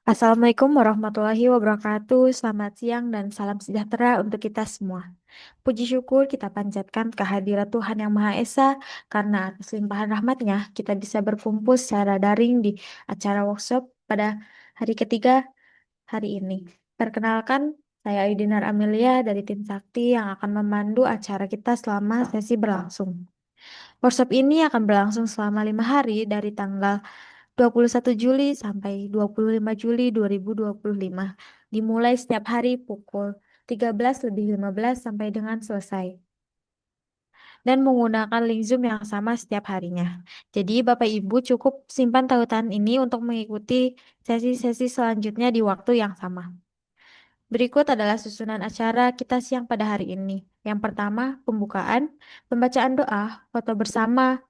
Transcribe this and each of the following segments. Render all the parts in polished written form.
Assalamualaikum warahmatullahi wabarakatuh. Selamat siang dan salam sejahtera untuk kita semua. Puji syukur kita panjatkan kehadirat Tuhan Yang Maha Esa karena atas limpahan rahmatnya kita bisa berkumpul secara daring di acara workshop pada hari ketiga hari ini. Perkenalkan, saya Ayudinar Amelia dari tim Sakti yang akan memandu acara kita selama sesi berlangsung. Workshop ini akan berlangsung selama 5 hari dari tanggal 21 Juli sampai 25 Juli 2025. Dimulai setiap hari pukul 13:15 sampai dengan selesai. Dan menggunakan link Zoom yang sama setiap harinya. Jadi Bapak Ibu cukup simpan tautan ini untuk mengikuti sesi-sesi selanjutnya di waktu yang sama. Berikut adalah susunan acara kita siang pada hari ini. Yang pertama, pembukaan, pembacaan doa, foto bersama,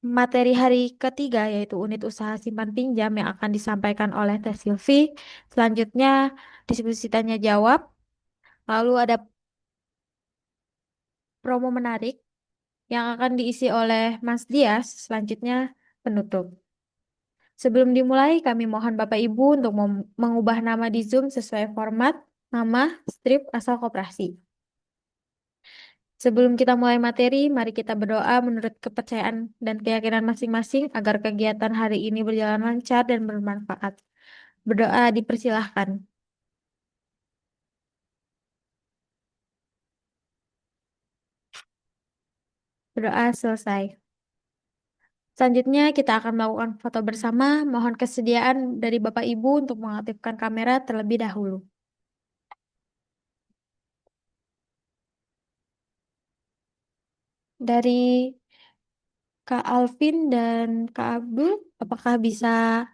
materi hari ketiga yaitu unit usaha simpan pinjam yang akan disampaikan oleh Teh Silvi. Selanjutnya diskusi tanya jawab. Lalu ada promo menarik yang akan diisi oleh Mas Dias. Selanjutnya penutup. Sebelum dimulai, kami mohon Bapak Ibu untuk mengubah nama di Zoom sesuai format, nama, strip, asal koperasi. Sebelum kita mulai materi, mari kita berdoa menurut kepercayaan dan keyakinan masing-masing agar kegiatan hari ini berjalan lancar dan bermanfaat. Berdoa dipersilahkan. Berdoa selesai. Selanjutnya kita akan melakukan foto bersama. Mohon kesediaan dari Bapak Ibu untuk mengaktifkan kamera terlebih dahulu. Dari Kak Alvin dan Kak Abdul, apakah bisa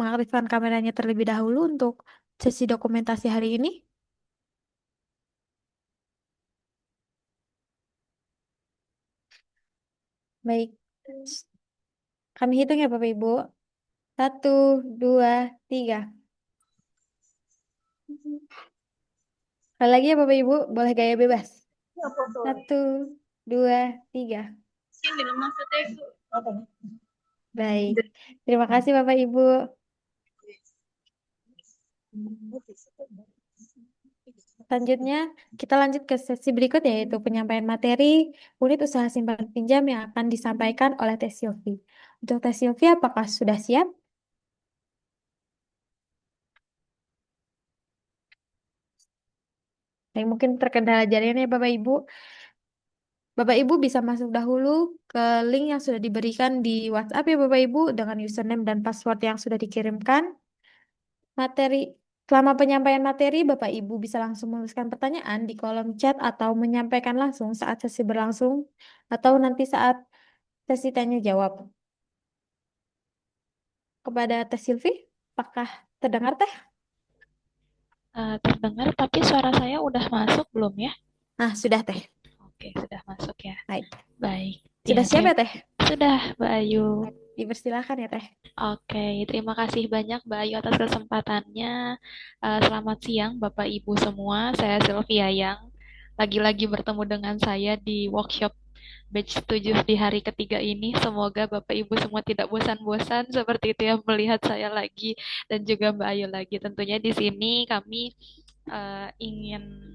mengaktifkan kameranya terlebih dahulu untuk sesi dokumentasi hari ini? Baik. Kami hitung ya Bapak Ibu. 1, 2, 3. Sekali lagi ya Bapak Ibu, boleh gaya bebas. 1, 2, 3. Baik. Terima kasih Bapak Ibu. Selanjutnya, kita lanjut ke sesi berikut yaitu penyampaian materi unit usaha simpan pinjam yang akan disampaikan oleh Teh Silvi. Untuk Teh Silvi, apakah sudah siap? Baik, mungkin terkendala jaringan ya Bapak Ibu. Bapak Ibu bisa masuk dahulu ke link yang sudah diberikan di WhatsApp ya Bapak Ibu dengan username dan password yang sudah dikirimkan. Materi Selama penyampaian materi, Bapak Ibu bisa langsung menuliskan pertanyaan di kolom chat atau menyampaikan langsung saat sesi berlangsung atau nanti saat sesi tanya jawab. Kepada Teh Silvi, apakah terdengar Teh? Terdengar, tapi suara saya udah masuk belum ya? Nah, sudah Teh. Oke, sudah masuk ya. Baik. Baik, Sudah ya siap ya Teh? sudah, Mbak Ayu. Baik, dipersilakan ya Teh. Oke, terima kasih banyak Mbak Ayu atas kesempatannya. Selamat siang Bapak Ibu semua. Saya Sylvia yang lagi-lagi bertemu dengan saya di workshop batch 7 di hari ketiga ini. Semoga Bapak Ibu semua tidak bosan-bosan seperti itu ya melihat saya lagi dan juga Mbak Ayu lagi. Tentunya di sini kami ingin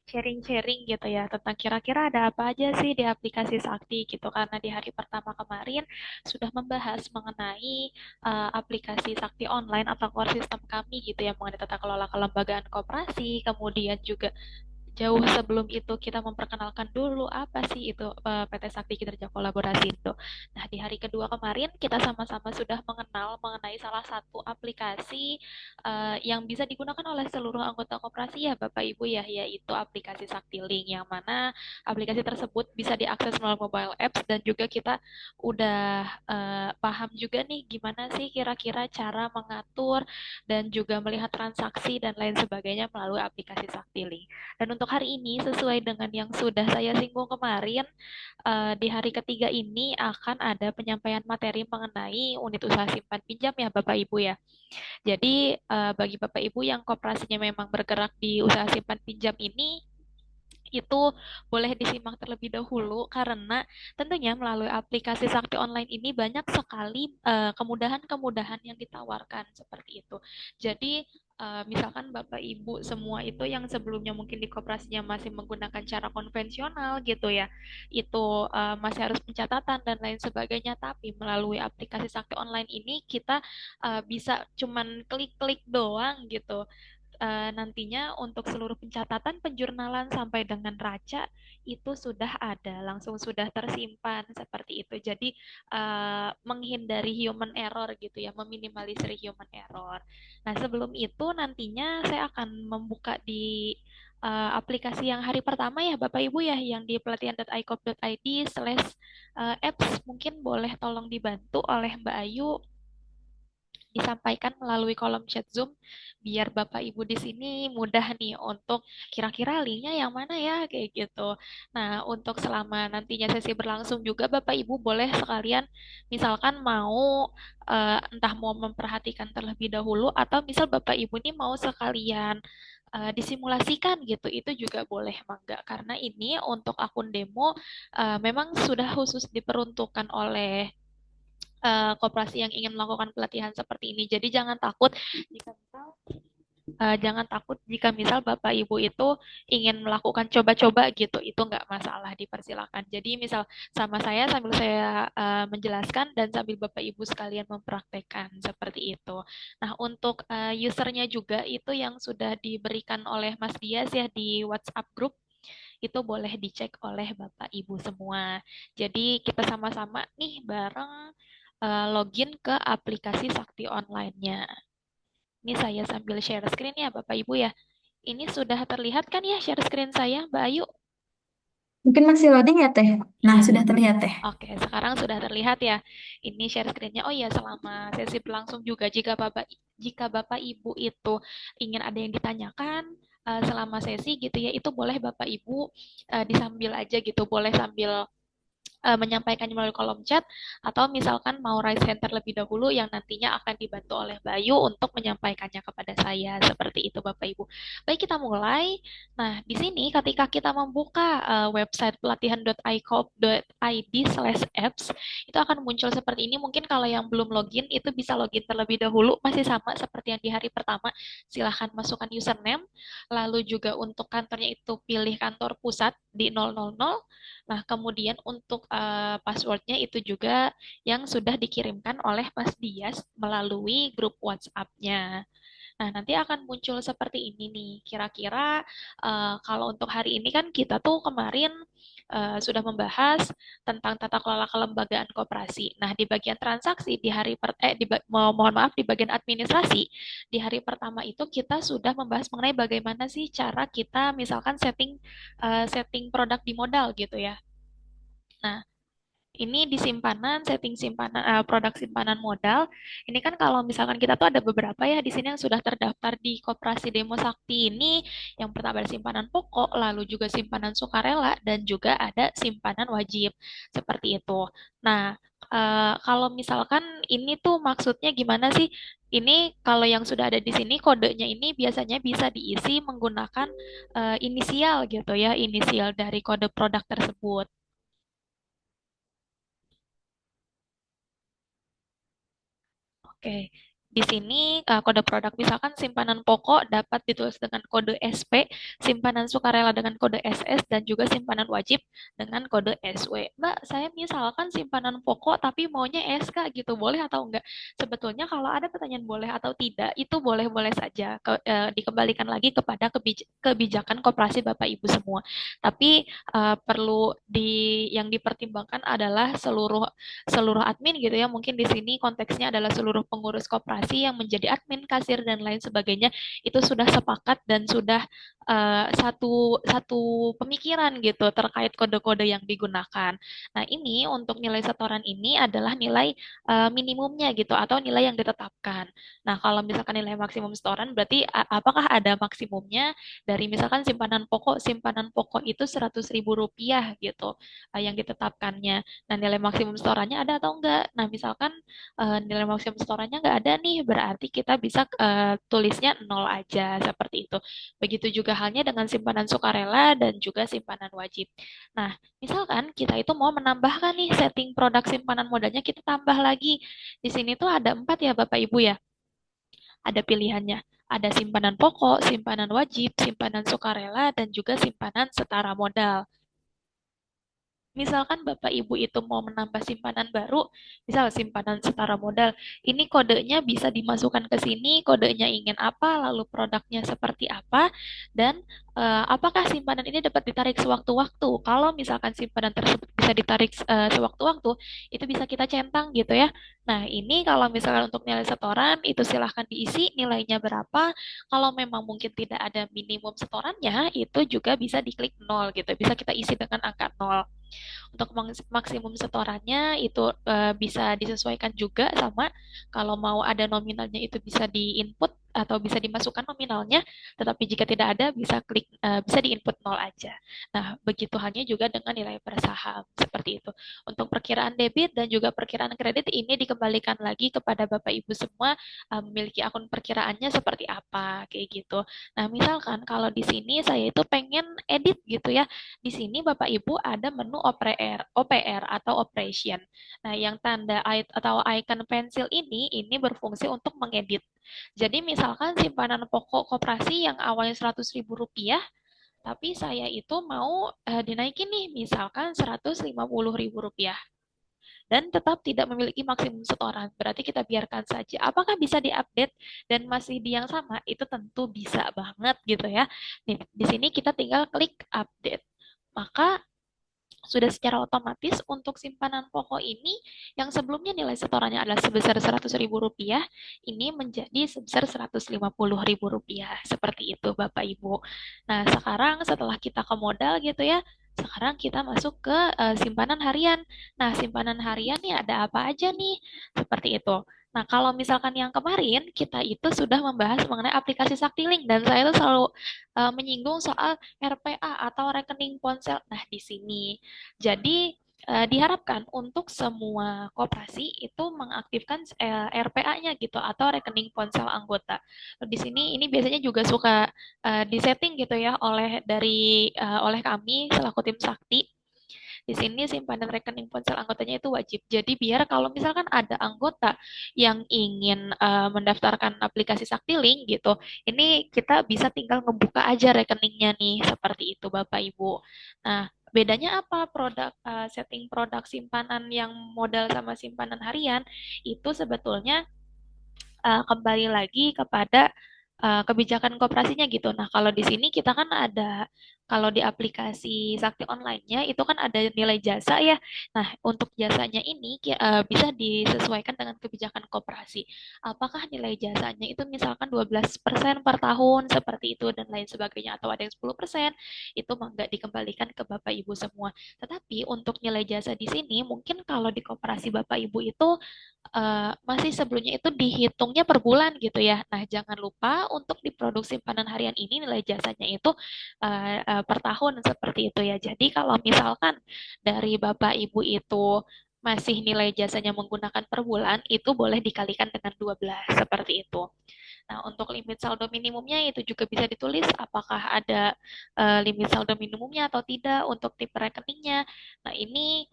sharing-sharing gitu ya tentang kira-kira ada apa aja sih di aplikasi Sakti gitu karena di hari pertama kemarin sudah membahas mengenai aplikasi Sakti online atau core system kami gitu ya mengenai tata kelola kelembagaan koperasi kemudian juga jauh sebelum itu kita memperkenalkan dulu apa sih itu PT Sakti Kinerja Kolaborasi itu. Nah, di hari kedua kemarin kita sama-sama sudah mengenal mengenai salah satu aplikasi yang bisa digunakan oleh seluruh anggota koperasi ya Bapak Ibu ya, yaitu aplikasi Sakti Link yang mana aplikasi tersebut bisa diakses melalui mobile apps dan juga kita udah paham juga nih gimana sih kira-kira cara mengatur dan juga melihat transaksi dan lain sebagainya melalui aplikasi Sakti Link. Dan untuk hari ini, sesuai dengan yang sudah saya singgung kemarin, di hari ketiga ini akan ada penyampaian materi mengenai unit usaha simpan pinjam ya Bapak Ibu ya. Jadi bagi Bapak Ibu yang koperasinya memang bergerak di usaha simpan pinjam ini, itu boleh disimak terlebih dahulu karena tentunya melalui aplikasi Sakti Online ini banyak sekali kemudahan-kemudahan yang ditawarkan seperti itu. Jadi misalkan Bapak Ibu semua itu yang sebelumnya mungkin di koperasinya masih menggunakan cara konvensional gitu ya, itu masih harus pencatatan dan lain sebagainya, tapi melalui aplikasi Sakti Online ini kita bisa cuman klik-klik doang gitu. Nantinya untuk seluruh pencatatan penjurnalan sampai dengan raca itu sudah ada, langsung sudah tersimpan seperti itu. Jadi menghindari human error gitu ya, meminimalisir human error. Nah, sebelum itu nantinya saya akan membuka di aplikasi yang hari pertama ya Bapak Ibu ya, yang di pelatihan.icop.id/apps. Mungkin boleh tolong dibantu oleh Mbak Ayu disampaikan melalui kolom chat Zoom biar Bapak Ibu di sini mudah nih untuk kira-kira linknya yang mana ya kayak gitu. Nah, untuk selama nantinya sesi berlangsung juga Bapak Ibu boleh sekalian misalkan mau entah mau memperhatikan terlebih dahulu atau misal Bapak Ibu nih mau sekalian disimulasikan gitu itu juga boleh mangga karena ini untuk akun demo memang sudah khusus diperuntukkan oleh koperasi yang ingin melakukan pelatihan seperti ini. Jadi jangan takut jika misal Bapak Ibu itu ingin melakukan coba-coba gitu, itu nggak masalah, dipersilakan. Jadi misal sama saya sambil saya menjelaskan dan sambil Bapak Ibu sekalian mempraktekkan seperti itu. Nah untuk usernya juga itu yang sudah diberikan oleh Mas Dias ya di WhatsApp grup itu boleh dicek oleh Bapak Ibu semua. Jadi kita sama-sama nih bareng login ke aplikasi Sakti Online-nya. Ini saya sambil share screen ya Bapak Ibu ya. Ini sudah terlihat kan ya share screen saya Mbak Ayu? Mungkin masih loading ya, Teh? Nah, Iya. sudah terlihat, Teh. Oke, sekarang sudah terlihat ya. Ini share screen-nya. Oh iya, selama sesi berlangsung juga jika Bapak Ibu itu ingin ada yang ditanyakan selama sesi gitu ya, itu boleh Bapak Ibu disambil aja gitu, boleh sambil menyampaikannya melalui kolom chat atau misalkan mau raise hand terlebih dahulu yang nantinya akan dibantu oleh Bayu untuk menyampaikannya kepada saya seperti itu Bapak Ibu. Baik kita mulai. Nah di sini ketika kita membuka website pelatihan.icop.id/apps itu akan muncul seperti ini. Mungkin kalau yang belum login itu bisa login terlebih dahulu masih sama seperti yang di hari pertama. Silahkan masukkan username. Lalu juga untuk kantornya itu pilih kantor pusat di 000. Nah, kemudian untuk passwordnya itu juga yang sudah dikirimkan oleh Mas Dias melalui grup WhatsApp-nya. Nah, nanti akan muncul seperti ini nih. Kira-kira kalau untuk hari ini kan kita tuh kemarin sudah membahas tentang tata kelola kelembagaan koperasi. Nah, di bagian transaksi di hari mohon maaf di bagian administrasi di hari pertama itu kita sudah membahas mengenai bagaimana sih cara kita misalkan setting produk di modal gitu ya. Nah, ini di simpanan, setting simpanan, produk simpanan modal. Ini kan kalau misalkan kita tuh ada beberapa ya di sini yang sudah terdaftar di Koperasi Demo Sakti ini. Yang pertama ada simpanan pokok, lalu juga simpanan sukarela, dan juga ada simpanan wajib. Seperti itu. Nah, kalau misalkan ini tuh maksudnya gimana sih? Ini kalau yang sudah ada di sini kodenya ini biasanya bisa diisi menggunakan inisial gitu ya, inisial dari kode produk tersebut. Oke, di sini kode produk misalkan simpanan pokok dapat ditulis dengan kode SP, simpanan sukarela dengan kode SS, dan juga simpanan wajib dengan kode SW. Mbak, saya misalkan simpanan pokok tapi maunya SK gitu, boleh atau enggak? Sebetulnya kalau ada pertanyaan boleh atau tidak, itu boleh-boleh saja. Dikembalikan lagi kepada kebijakan koperasi Bapak Ibu semua. Tapi perlu yang dipertimbangkan adalah seluruh seluruh admin gitu ya. Mungkin di sini konteksnya adalah seluruh pengurus koperasi yang menjadi admin, kasir dan lain sebagainya itu sudah sepakat dan sudah satu satu pemikiran gitu terkait kode-kode yang digunakan. Nah, ini untuk nilai setoran ini adalah nilai minimumnya gitu atau nilai yang ditetapkan. Nah, kalau misalkan nilai maksimum setoran berarti apakah ada maksimumnya dari misalkan simpanan pokok itu 100.000 rupiah gitu yang ditetapkannya. Nah, nilai maksimum setorannya ada atau enggak? Nah, misalkan nilai maksimum setorannya enggak ada nih, berarti kita bisa tulisnya nol aja seperti itu. Begitu juga halnya dengan simpanan sukarela dan juga simpanan wajib. Nah, misalkan kita itu mau menambahkan nih setting produk simpanan modalnya, kita tambah lagi. Di sini tuh ada 4 ya Bapak Ibu ya. Ada pilihannya. Ada simpanan pokok, simpanan wajib, simpanan sukarela, dan juga simpanan setara modal. Misalkan Bapak Ibu itu mau menambah simpanan baru, misal simpanan setara modal, ini kodenya bisa dimasukkan ke sini, kodenya ingin apa, lalu produknya seperti apa, dan apakah simpanan ini dapat ditarik sewaktu-waktu. Kalau misalkan simpanan tersebut bisa ditarik sewaktu-waktu, itu bisa kita centang gitu ya. Nah, ini kalau misalkan untuk nilai setoran, itu silahkan diisi nilainya berapa. Kalau memang mungkin tidak ada minimum setorannya, itu juga bisa diklik nol gitu. Bisa kita isi dengan angka nol. Untuk maksimum setorannya itu bisa disesuaikan juga sama kalau mau ada nominalnya itu bisa di-input atau bisa dimasukkan nominalnya, tetapi jika tidak ada bisa di-input nol aja. Nah, begitu halnya juga dengan nilai per saham seperti itu. Untuk perkiraan debit dan juga perkiraan kredit ini dikembalikan lagi kepada Bapak Ibu semua memiliki akun perkiraannya seperti apa kayak gitu. Nah, misalkan kalau di sini saya itu pengen edit gitu ya, di sini Bapak Ibu ada menu OPR atau operation. Nah, yang tanda atau icon pensil ini berfungsi untuk mengedit. Jadi misalkan simpanan pokok koperasi yang awalnya Rp100.000, tapi saya itu mau dinaikin nih, misalkan Rp150.000 dan tetap tidak memiliki maksimum setoran. Berarti kita biarkan saja. Apakah bisa diupdate dan masih di yang sama? Itu tentu bisa banget gitu ya. Nih, di sini kita tinggal klik update. Maka sudah secara otomatis untuk simpanan pokok ini yang sebelumnya nilai setorannya adalah sebesar Rp100.000, ini menjadi sebesar Rp150.000. Seperti itu Bapak Ibu. Nah, sekarang setelah kita ke modal gitu ya, sekarang kita masuk ke simpanan harian. Nah, simpanan harian nih ada apa aja nih? Seperti itu. Nah, kalau misalkan yang kemarin kita itu sudah membahas mengenai aplikasi Saktiling dan saya itu selalu menyinggung soal RPA atau rekening ponsel. Nah, di sini jadi diharapkan untuk semua koperasi itu mengaktifkan RPA-nya gitu atau rekening ponsel anggota. Di sini ini biasanya juga suka disetting gitu ya oleh kami selaku tim Sakti. Di sini simpanan rekening ponsel anggotanya itu wajib. Jadi biar kalau misalkan ada anggota yang ingin mendaftarkan aplikasi Saktiling gitu, ini kita bisa tinggal ngebuka aja rekeningnya nih seperti itu Bapak Ibu. Nah, bedanya apa setting produk simpanan yang modal sama simpanan harian itu sebetulnya kembali lagi kepada kebijakan koperasinya gitu. Nah, kalau di sini kita kan ada, kalau di aplikasi Sakti Online-nya itu kan ada nilai jasa ya. Nah, untuk jasanya ini bisa disesuaikan dengan kebijakan koperasi. Apakah nilai jasanya itu misalkan 12% per tahun seperti itu dan lain sebagainya atau ada yang 10%, itu nggak dikembalikan ke Bapak Ibu semua. Tetapi untuk nilai jasa di sini mungkin kalau di koperasi Bapak Ibu itu masih sebelumnya itu dihitungnya per bulan gitu ya. Nah, jangan lupa untuk di produk simpanan harian ini nilai jasanya itu per tahun seperti itu ya. Jadi kalau misalkan dari Bapak Ibu itu masih nilai jasanya menggunakan per bulan, itu boleh dikalikan dengan 12 seperti itu. Nah, untuk limit saldo minimumnya itu juga bisa ditulis apakah ada limit saldo minimumnya atau tidak untuk tipe rekeningnya. Nah, ini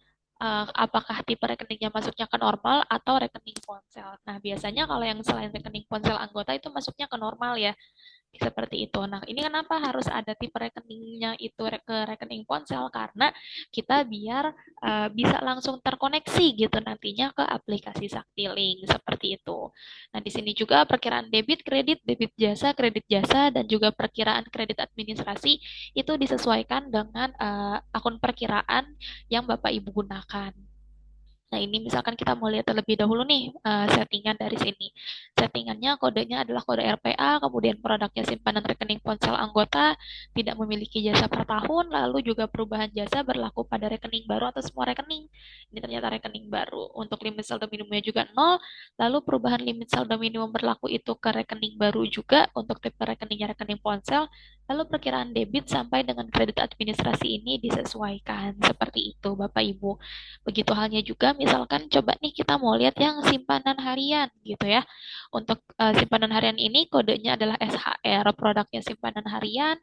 apakah tipe rekeningnya masuknya ke normal atau rekening ponsel. Nah, biasanya kalau yang selain rekening ponsel anggota itu masuknya ke normal ya. Seperti itu. Nah, ini kenapa harus ada tipe rekeningnya itu ke rekening ponsel? Karena kita biar bisa langsung terkoneksi gitu nantinya ke aplikasi Saktiling seperti itu. Nah, di sini juga perkiraan kredit jasa, dan juga perkiraan kredit administrasi itu disesuaikan dengan akun perkiraan yang Bapak Ibu gunakan. Nah, ini misalkan kita mau lihat terlebih dahulu nih settingan dari sini. Settingannya kodenya adalah kode RPA, kemudian produknya simpanan rekening ponsel anggota, tidak memiliki jasa per tahun, lalu juga perubahan jasa berlaku pada rekening baru atau semua rekening. Ini ternyata rekening baru. Untuk limit saldo minimumnya juga nol, lalu perubahan limit saldo minimum berlaku itu ke rekening baru juga untuk tipe rekeningnya rekening ponsel, Lalu perkiraan debit sampai dengan kredit administrasi ini disesuaikan seperti itu Bapak Ibu. Begitu halnya juga misalkan coba nih kita mau lihat yang simpanan harian gitu ya. Untuk simpanan harian ini kodenya adalah SHR, produknya simpanan harian,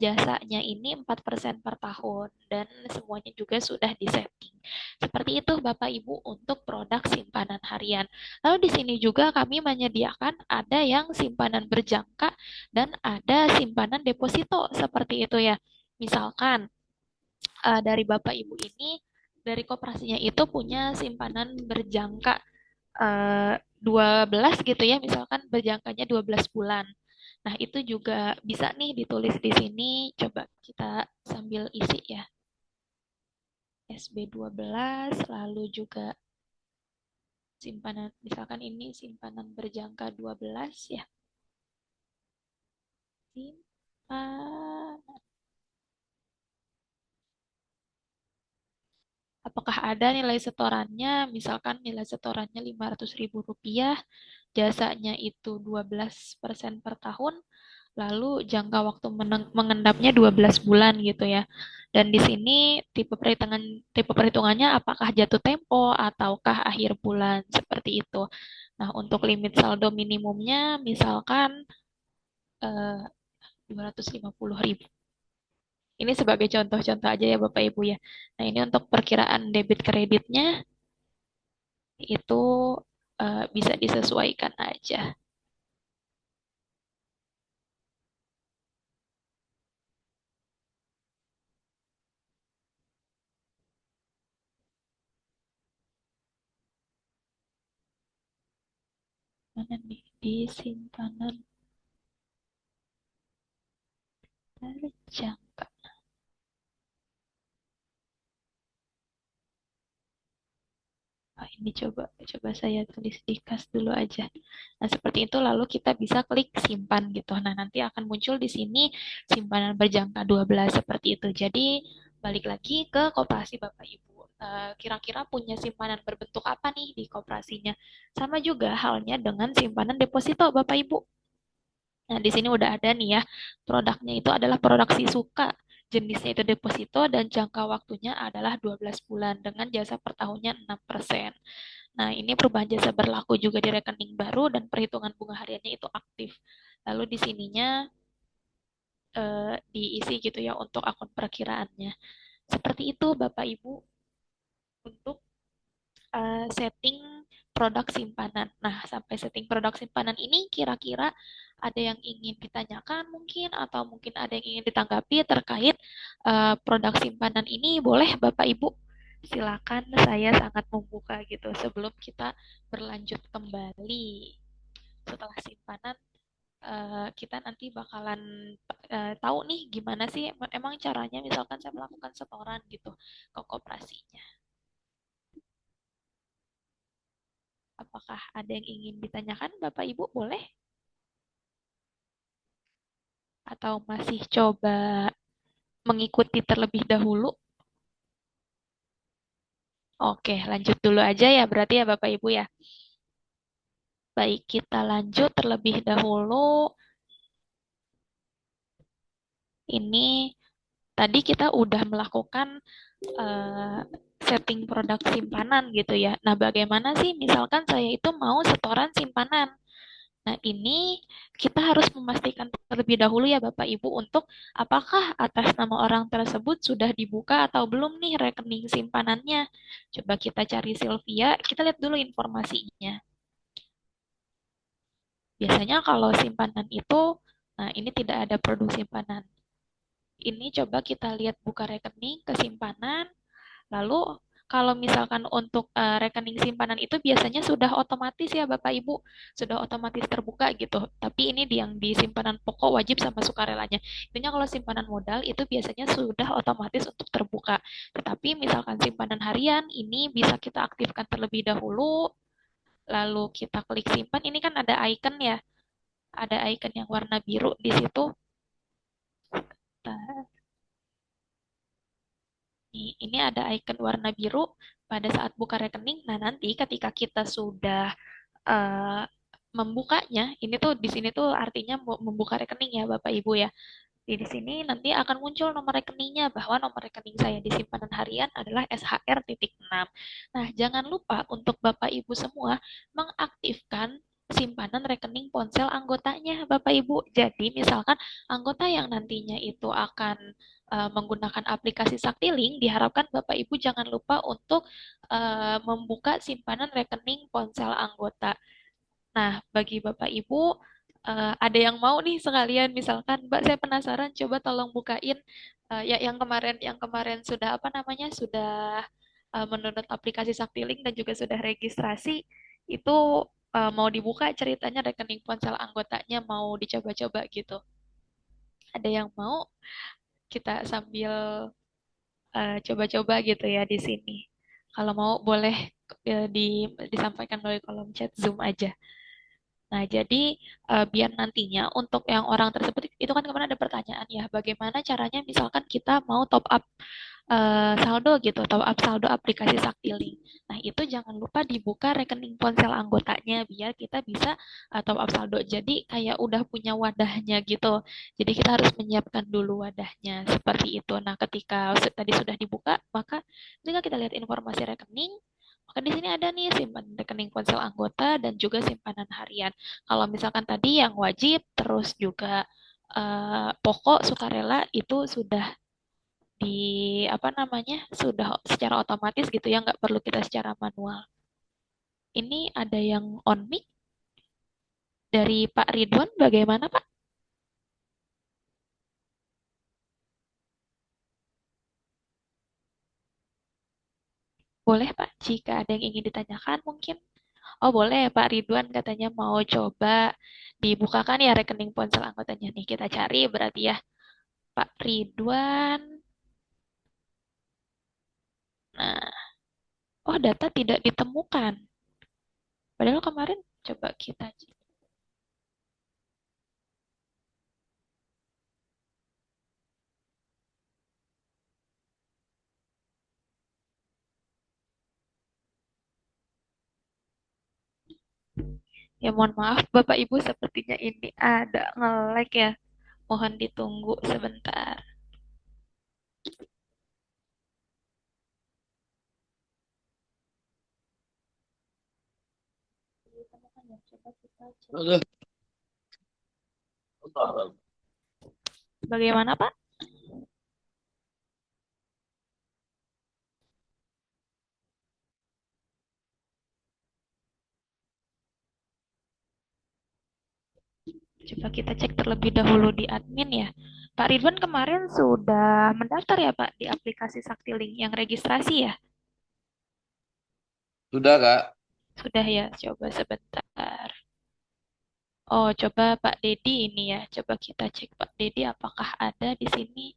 jasanya ini 4% per tahun dan semuanya juga sudah disetting. Seperti itu Bapak Ibu untuk produk simpanan harian. Lalu di sini juga kami menyediakan ada yang simpanan berjangka dan ada simpanan deposito seperti itu ya. Misalkan dari Bapak Ibu ini dari koperasinya itu punya simpanan berjangka 12 gitu ya, misalkan berjangkanya 12 bulan. Nah, itu juga bisa nih ditulis di sini. Coba kita sambil isi ya. SB12 lalu juga simpanan misalkan ini simpanan berjangka 12 ya. Simpan apakah ada nilai setorannya? Misalkan nilai setorannya Rp500.000, jasanya itu 12% per tahun, lalu jangka waktu mengendapnya 12 bulan gitu ya. Dan di sini tipe perhitungannya apakah jatuh tempo ataukah akhir bulan seperti itu. Nah, untuk limit saldo minimumnya misalkan 250.000. Ini sebagai contoh-contoh aja ya Bapak Ibu ya. Nah, ini untuk perkiraan debit kreditnya itu bisa disesuaikan aja. Mana nih di simpanan berjangka. Oh, ini coba coba saya tulis di kas dulu aja. Nah, seperti itu lalu kita bisa klik simpan gitu. Nah, nanti akan muncul di sini simpanan berjangka 12 seperti itu. Jadi, balik lagi ke koperasi Bapak Ibu. Kira-kira punya simpanan berbentuk apa nih di koperasinya? Sama juga halnya dengan simpanan deposito Bapak Ibu. Nah, di sini udah ada nih ya. Produknya itu adalah produk Sisuka. Jenisnya itu deposito dan jangka waktunya adalah 12 bulan dengan jasa per tahunnya 6%. Nah, ini perubahan jasa berlaku juga di rekening baru dan perhitungan bunga hariannya itu aktif. Lalu di sininya diisi gitu ya untuk akun perkiraannya. Seperti itu Bapak Ibu untuk setting produk simpanan. Nah, sampai setting produk simpanan ini kira-kira ada yang ingin ditanyakan mungkin atau mungkin ada yang ingin ditanggapi terkait produk simpanan ini, boleh Bapak Ibu? Silakan, saya sangat membuka gitu sebelum kita berlanjut kembali. Setelah simpanan kita nanti bakalan tahu nih gimana sih emang caranya misalkan saya melakukan setoran gitu ke koperasinya. Apakah ada yang ingin ditanyakan Bapak Ibu? Boleh? Atau masih coba mengikuti terlebih dahulu? Oke, lanjut dulu aja ya berarti ya Bapak Ibu ya. Baik, kita lanjut terlebih dahulu. Ini tadi kita udah melakukan eh, setting produk simpanan gitu ya. Nah, bagaimana sih misalkan saya itu mau setoran simpanan? Nah, ini kita harus memastikan terlebih dahulu ya Bapak Ibu untuk apakah atas nama orang tersebut sudah dibuka atau belum nih rekening simpanannya. Coba kita cari Sylvia, kita lihat dulu informasinya. Biasanya kalau simpanan itu, nah ini tidak ada produk simpanan. Ini coba kita lihat buka rekening ke simpanan. Lalu kalau misalkan untuk rekening simpanan itu biasanya sudah otomatis ya Bapak Ibu, sudah otomatis terbuka gitu. Tapi ini yang di simpanan pokok wajib sama sukarelanya. Intinya kalau simpanan modal itu biasanya sudah otomatis untuk terbuka. Tetapi misalkan simpanan harian ini bisa kita aktifkan terlebih dahulu, lalu kita klik simpan. Ini kan ada icon ya, ada icon yang warna biru di situ. Nah, ini ada icon warna biru pada saat buka rekening. Nah, nanti ketika kita sudah uh, membukanya, ini tuh di sini tuh artinya membuka rekening ya Bapak Ibu ya. Di sini nanti akan muncul nomor rekeningnya bahwa nomor rekening saya di simpanan harian adalah SHR.6. Nah, jangan lupa untuk Bapak Ibu semua mengaktifkan simpanan rekening ponsel anggotanya, Bapak Ibu. Jadi, misalkan anggota yang nantinya itu akan menggunakan aplikasi Saktiling, diharapkan Bapak Ibu jangan lupa untuk membuka simpanan rekening ponsel anggota. Nah, bagi Bapak Ibu, ada yang mau nih sekalian, misalkan, Mbak, saya penasaran, coba tolong bukain ya yang kemarin sudah apa namanya sudah mendownload aplikasi Saktiling dan juga sudah registrasi, itu mau dibuka ceritanya rekening ponsel anggotanya mau dicoba-coba gitu. Ada yang mau kita sambil coba-coba gitu ya di sini. Kalau mau boleh disampaikan melalui kolom chat Zoom aja. Nah, jadi biar nantinya untuk yang orang tersebut itu kan kemarin ada pertanyaan ya, bagaimana caranya misalkan kita mau top up saldo gitu, top up saldo aplikasi Saktiling. Nah, itu jangan lupa dibuka rekening ponsel anggotanya biar kita bisa top up saldo. Jadi kayak udah punya wadahnya gitu. Jadi kita harus menyiapkan dulu wadahnya seperti itu. Nah, ketika tadi sudah dibuka, maka jika kita lihat informasi rekening, maka di sini ada nih simpanan rekening ponsel anggota dan juga simpanan harian. Kalau misalkan tadi yang wajib, terus juga pokok sukarela itu sudah di apa namanya sudah secara otomatis gitu ya, nggak perlu kita secara manual. Ini ada yang on mic dari Pak Ridwan, bagaimana Pak? Boleh Pak, jika ada yang ingin ditanyakan mungkin. Oh boleh, Pak Ridwan katanya mau coba dibukakan ya rekening ponsel anggotanya. Nih kita cari berarti ya. Pak Ridwan. Nah, oh data tidak ditemukan. Padahal kemarin coba kita cek. Ya mohon maaf Bapak Ibu sepertinya ini ada nge-lag ya. Mohon ditunggu sebentar. Aduh, Bagaimana Pak? Coba kita cek terlebih dahulu di admin ya. Pak Ridwan kemarin sudah mendaftar ya Pak di aplikasi Saktiling yang registrasi ya? sudah Kak. Sudah ya, coba sebentar. Oh, coba Pak Dedi ini ya. Coba kita cek Pak Dedi apakah ada di sini.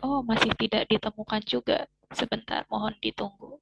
Oh, masih tidak ditemukan juga. Sebentar, mohon ditunggu.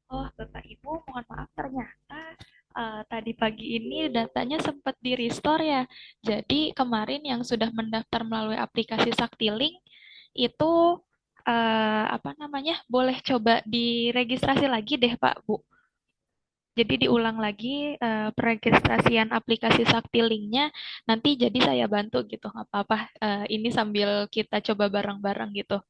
Oh, Bapak Ibu, mohon maaf ternyata tadi pagi ini datanya sempat di restore ya. Jadi kemarin yang sudah mendaftar melalui aplikasi Saktilink itu apa namanya? Boleh coba diregistrasi lagi deh Pak Bu. Jadi diulang lagi peregistrasian aplikasi Sakti Linknya. Nanti jadi saya bantu gitu, nggak apa-apa. Ini sambil kita coba bareng-bareng gitu.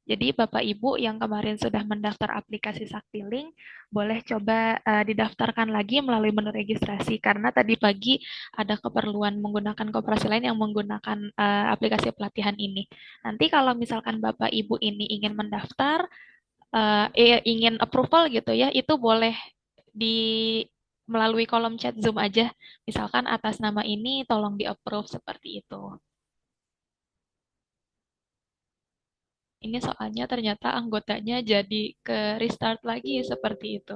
Jadi Bapak Ibu yang kemarin sudah mendaftar aplikasi Sakti Link, boleh coba didaftarkan lagi melalui menu registrasi karena tadi pagi ada keperluan menggunakan koperasi lain yang menggunakan aplikasi pelatihan ini. Nanti kalau misalkan Bapak Ibu ini ingin mendaftar, ingin approval gitu ya, itu boleh di melalui kolom chat Zoom aja. Misalkan atas nama ini tolong di-approve seperti itu. Ini soalnya ternyata anggotanya jadi ke restart lagi seperti itu.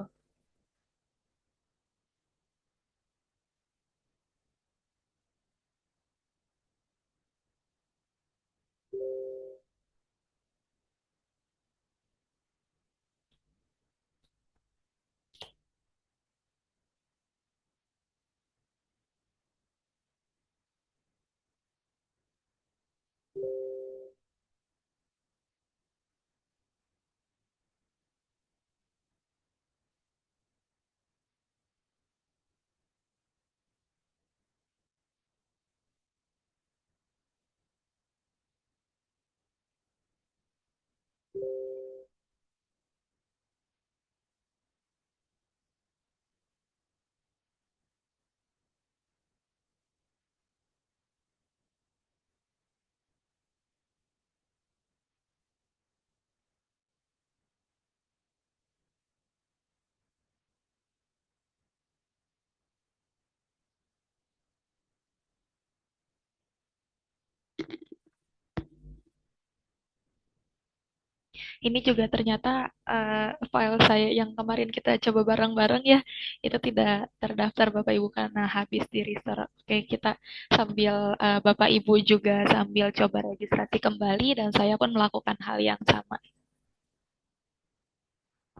Ini juga ternyata file saya yang kemarin kita coba bareng-bareng ya, itu tidak terdaftar Bapak Ibu karena habis di restore. Oke, kita sambil Bapak Ibu juga sambil coba registrasi kembali dan saya pun melakukan hal yang sama.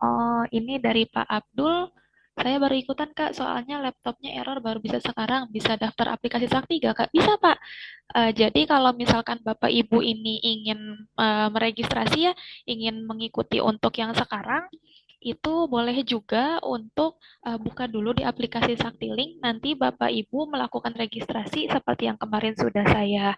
Oh, ini dari Pak Abdul. Saya baru ikutan Kak, soalnya laptopnya error baru bisa sekarang. Bisa daftar aplikasi Sakti gak Kak? Bisa Pak. Jadi kalau misalkan Bapak Ibu ini ingin meregistrasi ya, ingin mengikuti untuk yang sekarang, itu boleh juga untuk buka dulu di aplikasi Saktilink. Nanti Bapak Ibu melakukan registrasi seperti yang kemarin sudah saya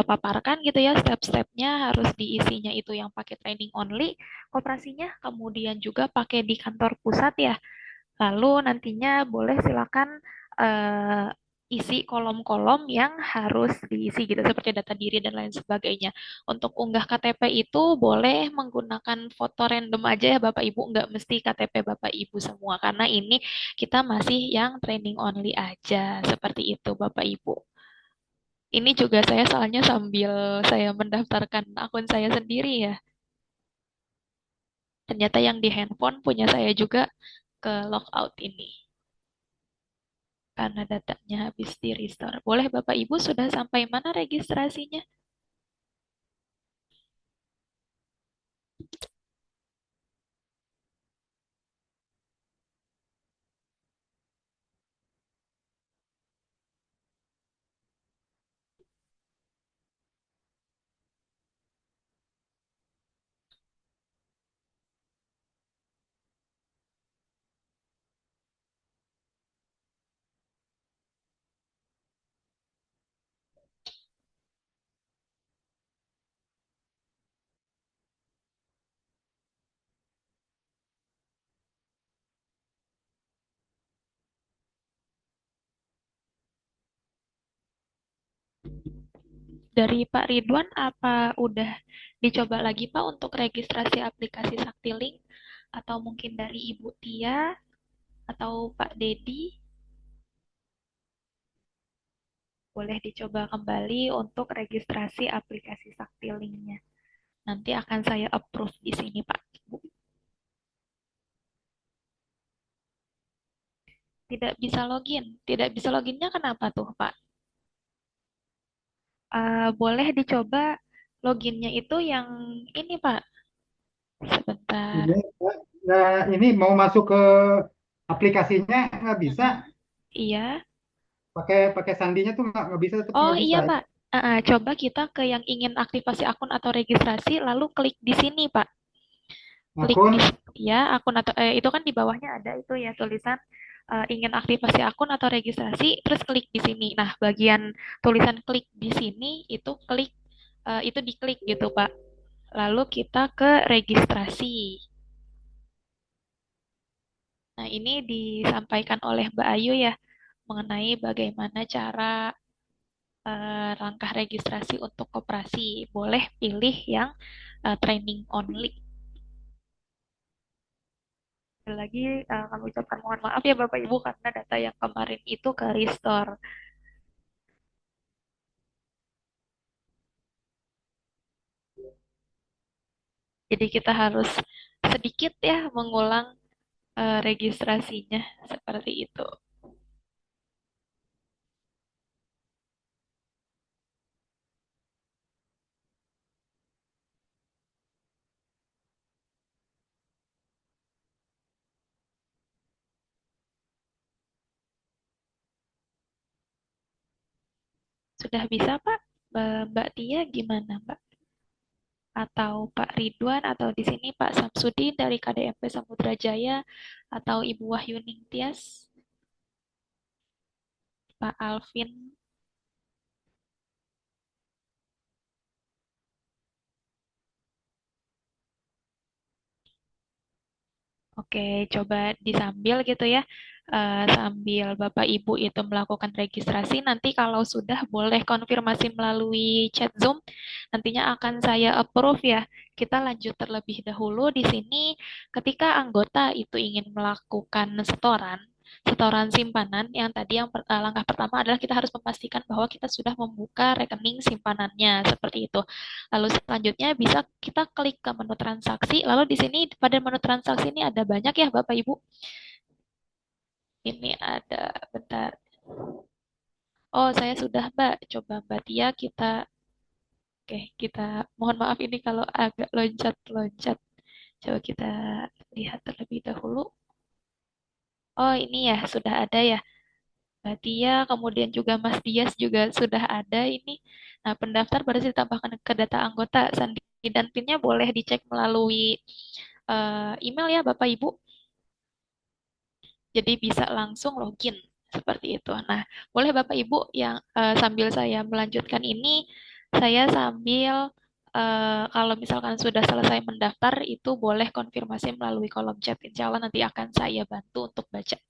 paparkan gitu ya, step-stepnya harus diisinya itu yang pakai training only, koperasinya, kemudian juga pakai di kantor pusat ya. Lalu nantinya boleh silakan eh, isi kolom-kolom yang harus diisi gitu seperti data diri dan lain sebagainya. Untuk unggah KTP itu boleh menggunakan foto random aja ya Bapak Ibu, nggak mesti KTP Bapak Ibu semua karena ini kita masih yang training only aja seperti itu Bapak Ibu. Ini juga saya soalnya sambil saya mendaftarkan akun saya sendiri ya. Ternyata yang di handphone punya saya juga ke logout ini. Karena datanya habis di restore. Boleh Bapak Ibu sudah sampai mana registrasinya? Dari Pak Ridwan apa udah dicoba lagi Pak untuk registrasi aplikasi Saktilink? Atau mungkin dari Ibu Tia atau Pak Dedi? Boleh dicoba kembali untuk registrasi aplikasi Saktilink-nya. Nanti akan saya approve di sini Pak. Tidak bisa login. Tidak bisa loginnya kenapa tuh Pak? Boleh dicoba loginnya itu yang ini Pak. Sebentar. Ini, ini mau masuk ke aplikasinya nggak bisa. Mm-mm. Iya. Pakai pakai sandinya tuh nggak bisa, tetap Oh nggak bisa iya ya. Pak. Coba kita ke yang ingin aktivasi akun atau registrasi, lalu klik di sini Pak. Klik Akun. di ya akun atau itu kan di bawahnya ada itu ya tulisan ingin aktivasi akun atau registrasi, terus klik di sini. Nah, bagian tulisan klik di sini itu itu diklik gitu Pak. Lalu kita ke registrasi. Nah, ini disampaikan oleh Mbak Ayu ya mengenai bagaimana cara langkah registrasi untuk koperasi. Boleh pilih yang training only. Sekali lagi kami ucapkan mohon maaf ya Bapak Ibu karena data yang kemarin itu ke restore. Jadi kita harus sedikit ya mengulang registrasinya seperti itu. Sudah bisa Pak? Mbak Tia gimana Mbak? Atau Pak Ridwan atau di sini Pak Samsudin dari KDMP Samudra Jaya atau Ibu Wahyuning Tias, Pak Alvin. Oke, coba disambil gitu ya. Sambil Bapak Ibu itu melakukan registrasi, nanti kalau sudah boleh konfirmasi melalui chat Zoom, nantinya akan saya approve ya. Kita lanjut terlebih dahulu di sini ketika anggota itu ingin melakukan setoran, setoran simpanan yang tadi langkah pertama adalah kita harus memastikan bahwa kita sudah membuka rekening simpanannya seperti itu. Lalu selanjutnya bisa kita klik ke menu transaksi. Lalu di sini pada menu transaksi ini ada banyak ya Bapak Ibu. Ini ada, bentar. Oh, saya sudah Mbak. Coba Mbak Tia oke, kita mohon maaf ini kalau agak loncat-loncat. Coba kita lihat terlebih dahulu. Oh, ini ya sudah ada ya. Mbak Tia, kemudian juga Mas Dias juga sudah ada ini. Nah, pendaftar baru ditambahkan ke data anggota. Sandi dan PIN-nya boleh dicek melalui email ya Bapak Ibu. Jadi bisa langsung login seperti itu. Nah, boleh Bapak Ibu yang sambil saya melanjutkan ini, saya sambil kalau misalkan sudah selesai mendaftar itu boleh konfirmasi melalui kolom chat. Insya Allah nanti akan saya bantu untuk baca.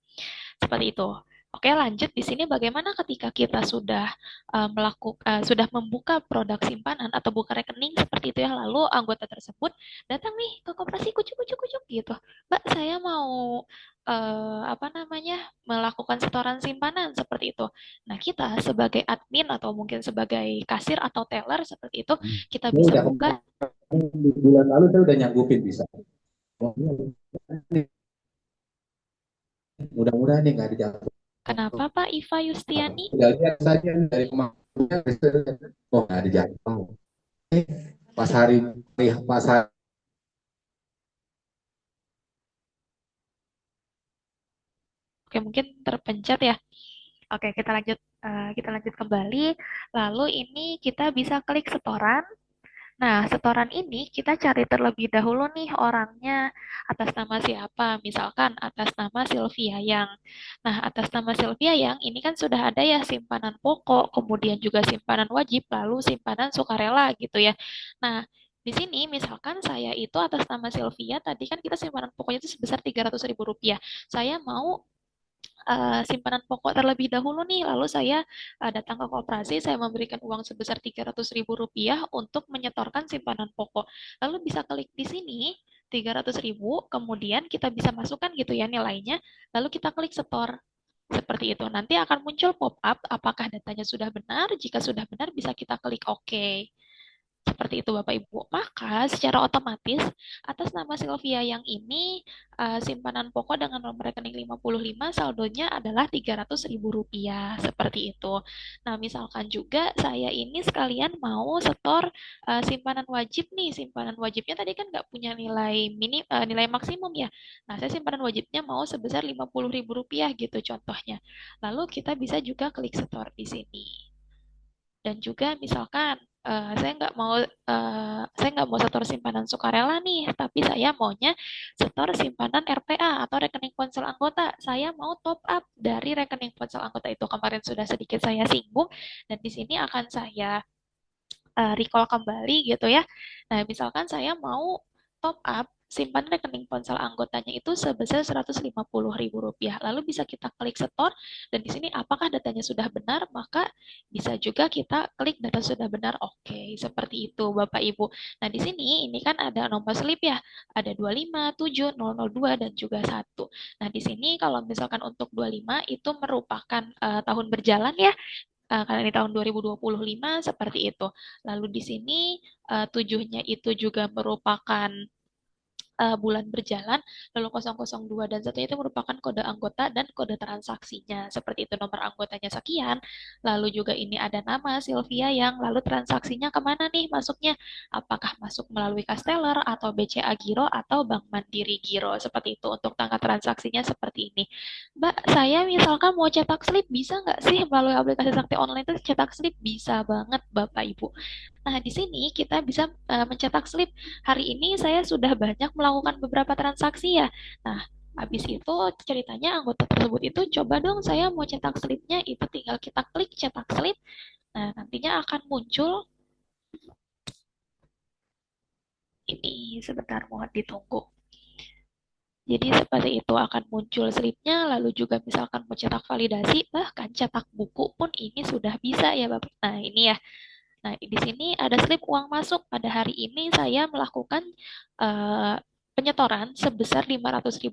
Seperti itu. Oke, lanjut di sini bagaimana ketika kita sudah membuka produk simpanan atau buka rekening seperti itu ya, lalu anggota tersebut datang nih ke koperasi kucuk kucuk kucuk gitu. Mbak, saya mau apa namanya melakukan setoran simpanan seperti itu. Nah, kita sebagai admin atau mungkin sebagai kasir atau teller seperti itu, kita Ini bisa udah buka. di bulan lalu saya udah nyanggupin bisa. Mudah-mudahan nih nggak dijatuh. Kenapa Pak Iva Yustiani? Udah lihat saja dari kemarin. Oh nggak dijatuh. Pas hari pas hari Oke, mungkin terpencet ya. Oke, kita lanjut kembali. Lalu ini kita bisa klik setoran. Nah, setoran ini kita cari terlebih dahulu nih orangnya atas nama siapa. Misalkan atas nama Sylvia Yang. Nah, atas nama Sylvia Yang ini kan sudah ada ya simpanan pokok, kemudian juga simpanan wajib, lalu simpanan sukarela gitu ya. Nah, di sini misalkan saya itu atas nama Sylvia, tadi kan kita simpanan pokoknya itu sebesar 300.000 rupiah. Saya mau simpanan pokok terlebih dahulu nih. Lalu saya datang ke koperasi, saya memberikan uang sebesar 300.000 rupiah untuk menyetorkan simpanan pokok. Lalu bisa klik di sini 300.000, kemudian kita bisa masukkan gitu ya nilainya, lalu kita klik setor. Seperti itu. Nanti akan muncul pop-up apakah datanya sudah benar. Jika sudah benar bisa kita klik OK. Seperti itu Bapak Ibu. Maka secara otomatis atas nama Sylvia yang ini simpanan pokok dengan nomor rekening 55 saldonya adalah Rp300.000 seperti itu. Nah, misalkan juga saya ini sekalian mau setor simpanan wajib nih. Simpanan wajibnya tadi kan nggak punya nilai maksimum ya. Nah, saya simpanan wajibnya mau sebesar Rp50.000 gitu contohnya. Lalu kita bisa juga klik setor di sini. Dan juga misalkan saya nggak mau setor simpanan sukarela nih, tapi saya maunya setor simpanan RPA atau rekening ponsel anggota. Saya mau top up dari rekening ponsel anggota itu. Kemarin sudah sedikit saya singgung, dan di sini akan saya recall kembali gitu ya. Nah, misalkan saya mau top up simpanan rekening ponsel anggotanya itu sebesar Rp150.000. Lalu bisa kita klik setor dan di sini apakah datanya sudah benar, maka bisa juga kita klik data sudah benar. Oke, seperti itu Bapak Ibu. Nah, di sini ini kan ada nomor slip ya. Ada 25, 7, 002 dan juga 1. Nah, di sini kalau misalkan untuk 25 itu merupakan tahun berjalan ya. Karena ini tahun 2025 seperti itu. Lalu di sini tujuhnya itu juga merupakan bulan berjalan, lalu 002 dan satunya itu merupakan kode anggota dan kode transaksinya. Seperti itu nomor anggotanya sekian, lalu juga ini ada nama Sylvia yang lalu transaksinya kemana nih masuknya? Apakah masuk melalui Casteller atau BCA Giro atau Bank Mandiri Giro? Seperti itu untuk tanggal transaksinya seperti ini. Mbak, saya misalkan mau cetak slip, bisa nggak sih melalui aplikasi Sakti Online itu cetak slip? Bisa banget Bapak Ibu. Nah, di sini kita bisa mencetak slip. Hari ini saya sudah banyak melakukan beberapa transaksi ya. Nah, habis itu ceritanya anggota tersebut itu coba dong saya mau cetak slipnya, itu tinggal kita klik cetak slip. Nah, nantinya akan muncul ini, sebentar mohon ditunggu. Jadi seperti itu akan muncul slipnya, lalu juga misalkan mau cetak validasi, bahkan cetak buku pun ini sudah bisa ya Bapak. Nah, ini ya. Nah, di sini ada slip uang masuk. Pada hari ini saya melakukan uh, penyetoran sebesar Rp500.000,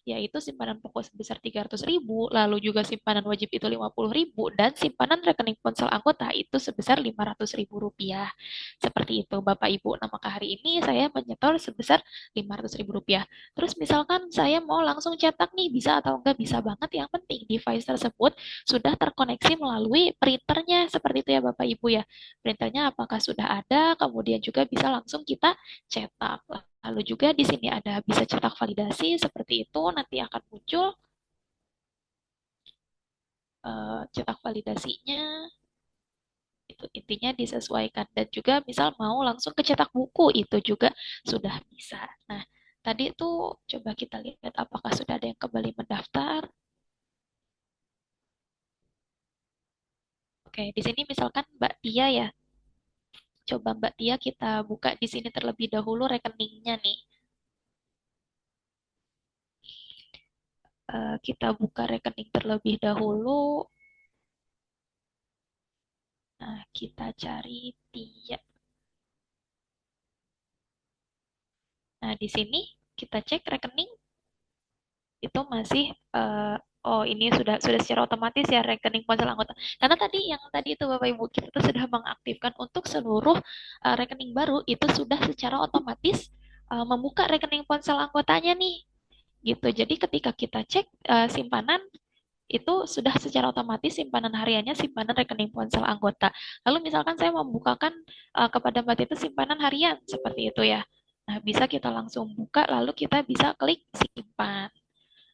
yaitu simpanan pokok sebesar Rp300.000, lalu juga simpanan wajib itu Rp50.000, dan simpanan rekening ponsel anggota itu sebesar Rp500.000. Seperti itu, Bapak Ibu. Nah, maka hari ini saya menyetor sebesar Rp500.000. Terus misalkan saya mau langsung cetak nih, bisa atau enggak? Bisa banget. Yang penting device tersebut sudah terkoneksi melalui printernya. Seperti itu ya Bapak Ibu ya. Printernya apakah sudah ada, kemudian juga bisa langsung kita cetak. Lalu juga di sini ada bisa cetak validasi, seperti itu nanti akan muncul cetak validasinya. Itu intinya disesuaikan, dan juga misal mau langsung ke cetak buku itu juga sudah bisa. Nah, tadi tuh coba kita lihat apakah sudah ada yang kembali mendaftar. Oke, di sini misalkan Mbak Tia ya. Coba Mbak Tia kita buka di sini terlebih dahulu rekeningnya nih. Kita buka rekening terlebih dahulu. Nah, kita cari Tia. Nah, di sini kita cek rekening itu masih oh ini sudah secara otomatis ya rekening ponsel anggota. Karena tadi yang tadi itu Bapak Ibu kita tuh sudah mengaktifkan untuk seluruh rekening baru itu sudah secara otomatis membuka rekening ponsel anggotanya nih. Gitu. Jadi ketika kita cek simpanan itu sudah secara otomatis simpanan hariannya simpanan rekening ponsel anggota. Lalu misalkan saya membukakan kepada Mbak itu simpanan harian seperti itu ya. Nah, bisa kita langsung buka lalu kita bisa klik simpan.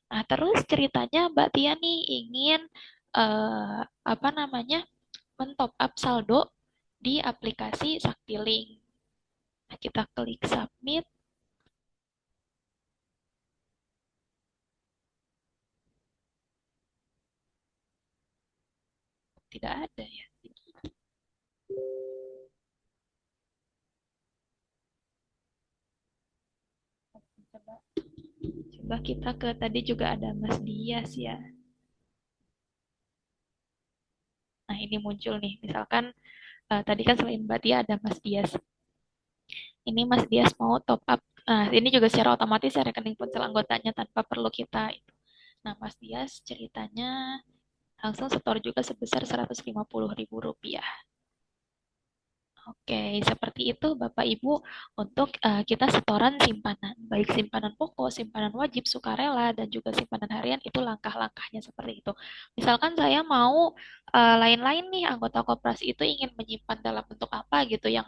Nah, terus ceritanya Mbak Tia nih ingin apa namanya? Men-top up saldo di aplikasi Saktilink. Nah, kita klik submit. Tidak ada ya. Coba, coba kita ke tadi juga ada Mas Dias ya. Nah, ini muncul nih. Misalkan tadi kan selain Mbak Tia ada Mas Dias. Ini Mas Dias mau top up. Nah, ini juga secara otomatis ya rekening ponsel anggotanya tanpa perlu kita itu. Nah, Mas Dias ceritanya langsung setor juga sebesar Rp150.000. Oke, seperti itu Bapak Ibu untuk kita setoran simpanan, baik simpanan pokok, simpanan wajib, sukarela, dan juga simpanan harian itu langkah-langkahnya seperti itu. Misalkan saya mau lain-lain nih anggota koperasi itu ingin menyimpan dalam bentuk apa gitu yang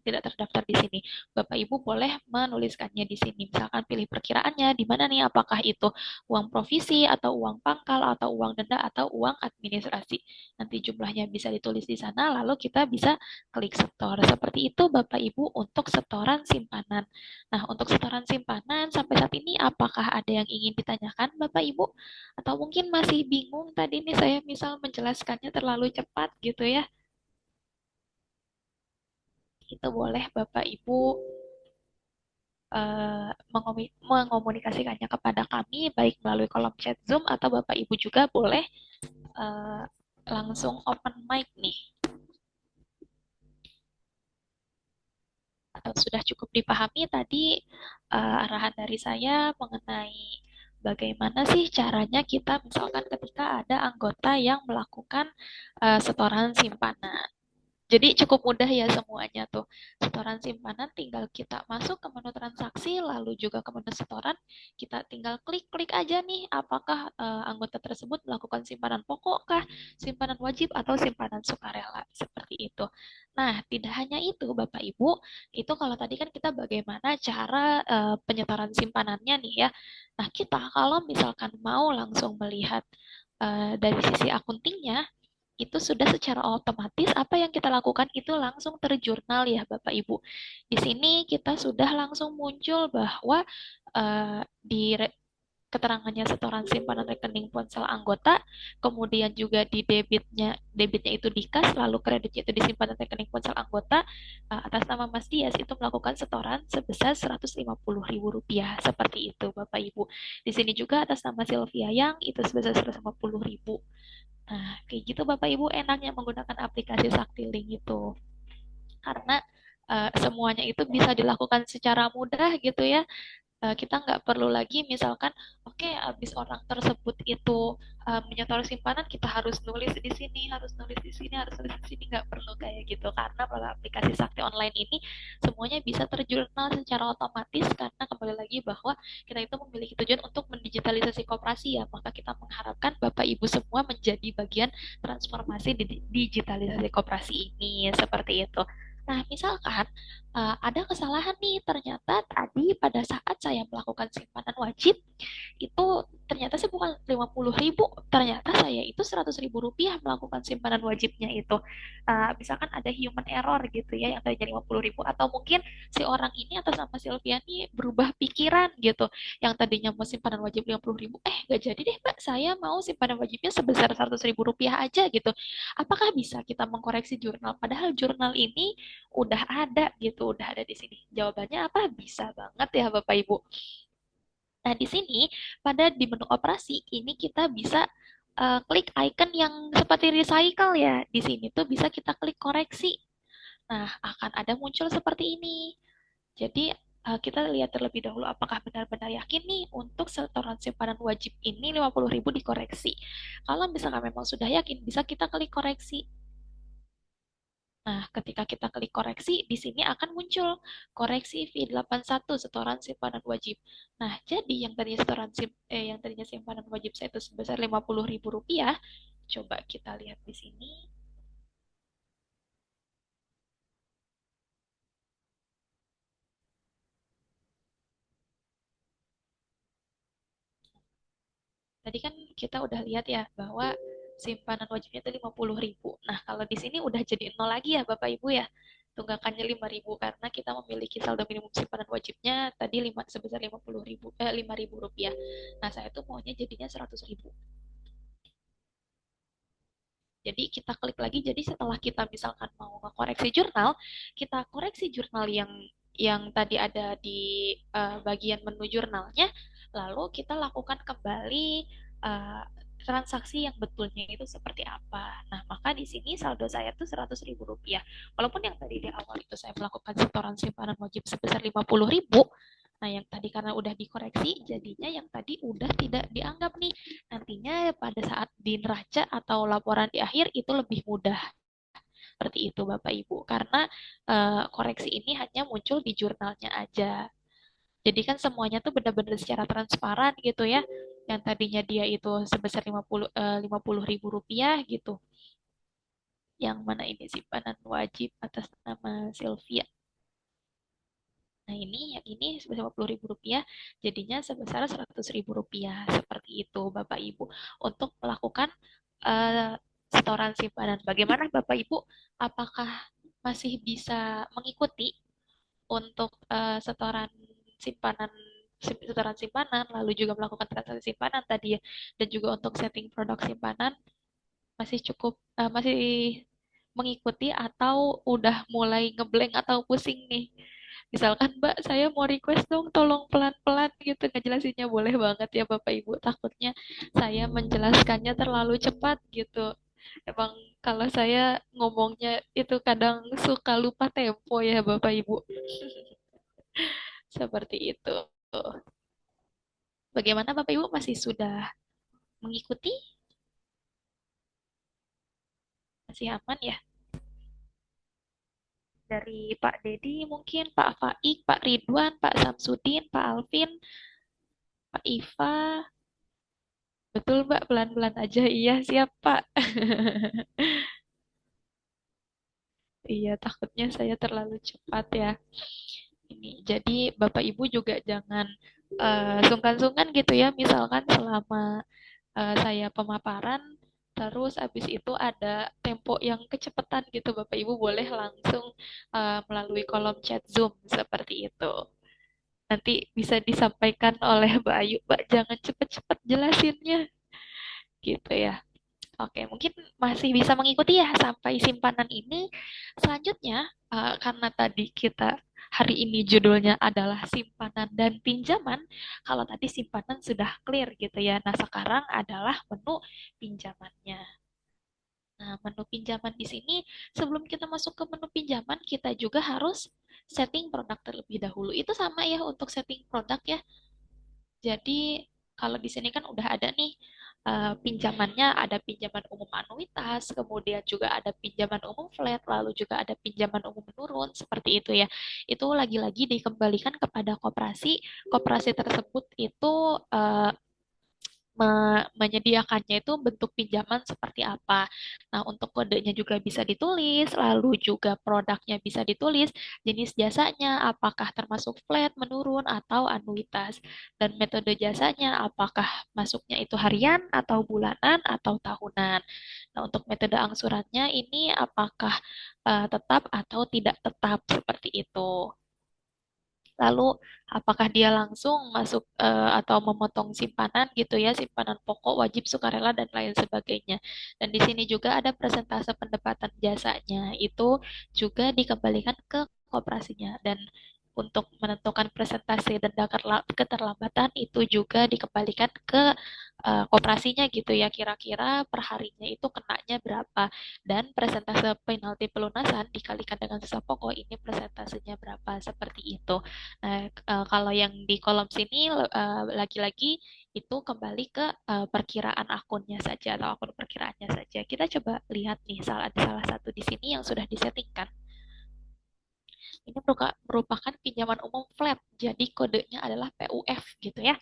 tidak terdaftar di sini. Bapak Ibu boleh menuliskannya di sini. Misalkan pilih perkiraannya di mana nih, apakah itu uang provisi atau uang pangkal atau uang denda atau uang administrasi. Nanti jumlahnya bisa ditulis di sana, lalu kita bisa klik setor. Seperti itu Bapak Ibu untuk setoran simpanan. Nah, untuk setoran simpanan sampai saat ini apakah ada yang ingin ditanyakan Bapak Ibu? Atau mungkin masih bingung tadi nih saya misal menjelaskannya terlalu cepat gitu ya. Itu boleh Bapak Ibu mengomunikasikannya kepada kami baik melalui kolom chat Zoom atau Bapak Ibu juga boleh eh, langsung open mic nih. Sudah cukup dipahami tadi arahan dari saya mengenai bagaimana sih caranya kita misalkan ketika ada anggota yang melakukan setoran simpanan. Jadi cukup mudah ya semuanya tuh. Setoran simpanan tinggal kita masuk ke menu transaksi, lalu juga ke menu setoran, kita tinggal klik-klik aja nih apakah anggota tersebut melakukan simpanan pokok kah, simpanan wajib atau simpanan sukarela seperti itu. Nah, tidak hanya itu Bapak Ibu, itu kalau tadi kan kita bagaimana cara penyetoran simpanannya nih ya. Nah, kita kalau misalkan mau langsung melihat dari sisi akuntingnya, itu sudah secara otomatis apa yang kita lakukan itu langsung terjurnal ya Bapak Ibu. Di sini kita sudah langsung muncul bahwa di keterangannya setoran simpanan rekening ponsel anggota, kemudian juga di debitnya itu di kas, lalu kreditnya itu disimpan di rekening ponsel anggota, atas nama Mas Dias itu melakukan setoran sebesar Rp150.000 seperti itu Bapak Ibu. Di sini juga atas nama Sylvia Yang itu sebesar Rp150.000. Nah, kayak gitu Bapak Ibu enaknya menggunakan aplikasi Saktiling itu. Karena semuanya itu bisa dilakukan secara mudah gitu ya. Kita nggak perlu lagi misalkan, oke, habis orang tersebut itu menyetor simpanan, kita harus nulis di sini, harus nulis di sini, harus nulis di sini, nggak perlu kayak gitu. Karena melalui aplikasi Sakti Online ini, semuanya bisa terjurnal secara otomatis karena kembali lagi bahwa kita itu memiliki tujuan untuk mendigitalisasi koperasi ya, maka kita mengharapkan Bapak Ibu semua menjadi bagian transformasi di digitalisasi koperasi ini, seperti itu. Nah, misalkan ada kesalahan nih, ternyata tadi pada saat saya melakukan simpanan wajib, itu ternyata saya bukan 50.000, ternyata saya itu Rp100.000 melakukan simpanan wajibnya itu. Misalkan ada human error gitu ya, yang tadinya 50.000, atau mungkin si orang ini atas nama Sylvia ini berubah pikiran gitu, yang tadinya mau simpanan wajib 50.000, gak jadi deh Mbak, saya mau simpanan wajibnya sebesar Rp100.000 aja gitu. Apakah bisa kita mengkoreksi jurnal? Padahal jurnal ini udah ada gitu, udah ada di sini. Jawabannya apa? Bisa banget ya Bapak Ibu. Nah, di sini pada di menu operasi ini kita bisa klik icon yang seperti recycle ya. Di sini tuh bisa kita klik koreksi. Nah, akan ada muncul seperti ini. Jadi kita lihat terlebih dahulu apakah benar-benar yakin nih untuk setoran simpanan wajib ini 50.000 dikoreksi. Kalau misalkan memang sudah yakin, bisa kita klik koreksi. Nah, ketika kita klik koreksi, di sini akan muncul koreksi V81 setoran simpanan wajib. Nah, jadi yang tadinya simpanan wajib saya itu sebesar Rp50.000, coba kita lihat di sini. Tadi kan kita udah lihat ya bahwa simpanan wajibnya itu 50.000. Nah, kalau di sini udah jadi nol lagi ya Bapak Ibu ya. Tunggakannya 5.000 karena kita memiliki saldo minimum simpanan wajibnya tadi sebesar 50.000 Rp5.000. Nah, saya tuh maunya jadinya 100.000. Jadi kita klik lagi. Jadi setelah kita misalkan mau koreksi jurnal, kita koreksi jurnal yang tadi ada di bagian menu jurnalnya, lalu kita lakukan kembali uh, transaksi yang betulnya itu seperti apa. Nah, maka di sini saldo saya itu Rp100.000. Walaupun yang tadi di awal itu saya melakukan setoran simpanan wajib sebesar 50.000, nah yang tadi karena udah dikoreksi, jadinya yang tadi udah tidak dianggap nih. Nantinya pada saat di neraca atau laporan di akhir itu lebih mudah. Seperti itu Bapak Ibu. Karena koreksi ini hanya muncul di jurnalnya aja. Jadi kan semuanya tuh benar-benar secara transparan gitu ya. Yang tadinya dia itu sebesar 50 ribu rupiah gitu. Yang mana ini simpanan wajib atas nama Sylvia. Nah yang ini sebesar 50 ribu rupiah, jadinya sebesar 100 ribu rupiah. Seperti itu Bapak Ibu. Untuk melakukan setoran simpanan. Bagaimana Bapak Ibu? Apakah masih bisa mengikuti untuk setoran simpanan, lalu juga melakukan transaksi simpanan tadi ya, dan juga untuk setting produk simpanan masih mengikuti atau udah mulai ngeblank atau pusing nih? Misalkan Mbak, saya mau request dong, tolong pelan-pelan gitu ngejelasinnya, boleh banget ya Bapak Ibu. Takutnya saya menjelaskannya terlalu cepat gitu. Emang kalau saya ngomongnya itu kadang suka lupa tempo ya Bapak Ibu. Seperti itu. Bagaimana Bapak Ibu, masih sudah mengikuti? Masih aman ya? Dari Pak Dedi mungkin, Pak Faik, Pak Ridwan, Pak Samsudin, Pak Alvin, Pak Iva. Betul Mbak, pelan-pelan aja. Iya, siap Pak. Iya, takutnya saya terlalu cepat ya. Jadi Bapak Ibu juga jangan sungkan-sungkan gitu ya. Misalkan selama saya pemaparan, terus habis itu ada tempo yang kecepatan gitu, Bapak Ibu boleh langsung melalui kolom chat Zoom seperti itu. Nanti bisa disampaikan oleh Mbak Ayu, Mbak jangan cepet-cepet jelasinnya, gitu ya. Oke, mungkin masih bisa mengikuti ya sampai simpanan ini. Selanjutnya, karena tadi kita hari ini judulnya adalah simpanan dan pinjaman. Kalau tadi simpanan sudah clear gitu ya. Nah, sekarang adalah menu pinjamannya. Nah, menu pinjaman di sini, sebelum kita masuk ke menu pinjaman, kita juga harus setting produk terlebih dahulu. Itu sama ya untuk setting produk ya. Jadi kalau di sini kan udah ada nih pinjamannya, ada pinjaman umum anuitas, kemudian juga ada pinjaman umum flat, lalu juga ada pinjaman umum menurun, seperti itu ya. Itu lagi-lagi dikembalikan kepada koperasi. Koperasi tersebut itu eh, menyediakannya itu bentuk pinjaman seperti apa. Nah, untuk kodenya juga bisa ditulis, lalu juga produknya bisa ditulis, jenis jasanya apakah termasuk flat, menurun, atau anuitas. Dan metode jasanya apakah masuknya itu harian, atau bulanan, atau tahunan. Nah, untuk metode angsurannya ini apakah tetap atau tidak tetap seperti itu. Lalu apakah dia langsung masuk atau memotong simpanan gitu ya, simpanan pokok, wajib, sukarela dan lain sebagainya. Dan di sini juga ada persentase pendapatan jasanya. Itu juga dikembalikan ke koperasinya dan untuk menentukan presentasi denda keterlambatan itu juga dikembalikan ke koperasinya gitu ya, kira-kira perharinya itu kenanya berapa dan presentase penalti pelunasan dikalikan dengan sisa pokok ini presentasenya berapa, seperti itu. Nah, kalau yang di kolom sini lagi-lagi itu kembali ke perkiraan akunnya saja atau akun perkiraannya saja. Kita coba lihat nih, ada salah satu di sini yang sudah disettingkan. Ini merupakan pinjaman umum flat, jadi kodenya adalah PUF gitu ya.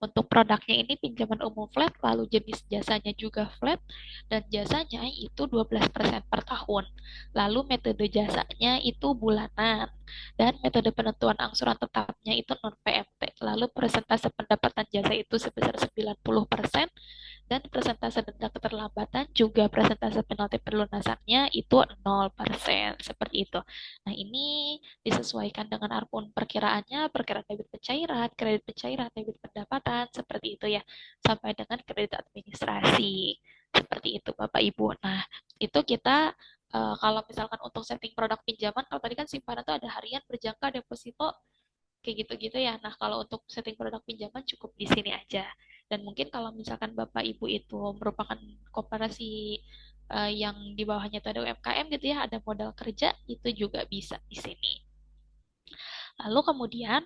Untuk produknya ini pinjaman umum flat, lalu jenis jasanya juga flat, dan jasanya itu 12% per tahun. Lalu metode jasanya itu bulanan, dan metode penentuan angsuran tetapnya itu non-PMT. Lalu persentase pendapatan jasa itu sebesar 90%, dan persentase denda keterlambatan juga persentase penalti pelunasannya itu 0%, seperti itu. Nah, ini disesuaikan dengan ARPUN perkiraannya, perkiraan kredit pencairan, debit pendapatan, seperti itu ya, sampai dengan kredit administrasi. Seperti itu Bapak Ibu. Nah, itu kita kalau misalkan untuk setting produk pinjaman, kalau tadi kan simpanan itu ada harian, berjangka, deposito, kayak gitu-gitu ya. Nah, kalau untuk setting produk pinjaman cukup di sini aja. Dan mungkin kalau misalkan Bapak Ibu itu merupakan koperasi yang di bawahnya itu ada UMKM gitu ya, ada modal kerja, itu juga bisa di sini. Lalu kemudian,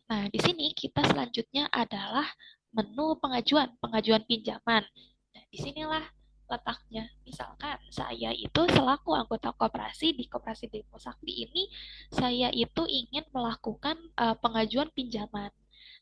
nah di sini kita selanjutnya adalah menu pengajuan pinjaman. Nah, disinilah letaknya. Misalkan saya itu selaku anggota koperasi di Koperasi Demo Sakti ini, saya itu ingin melakukan pengajuan pinjaman.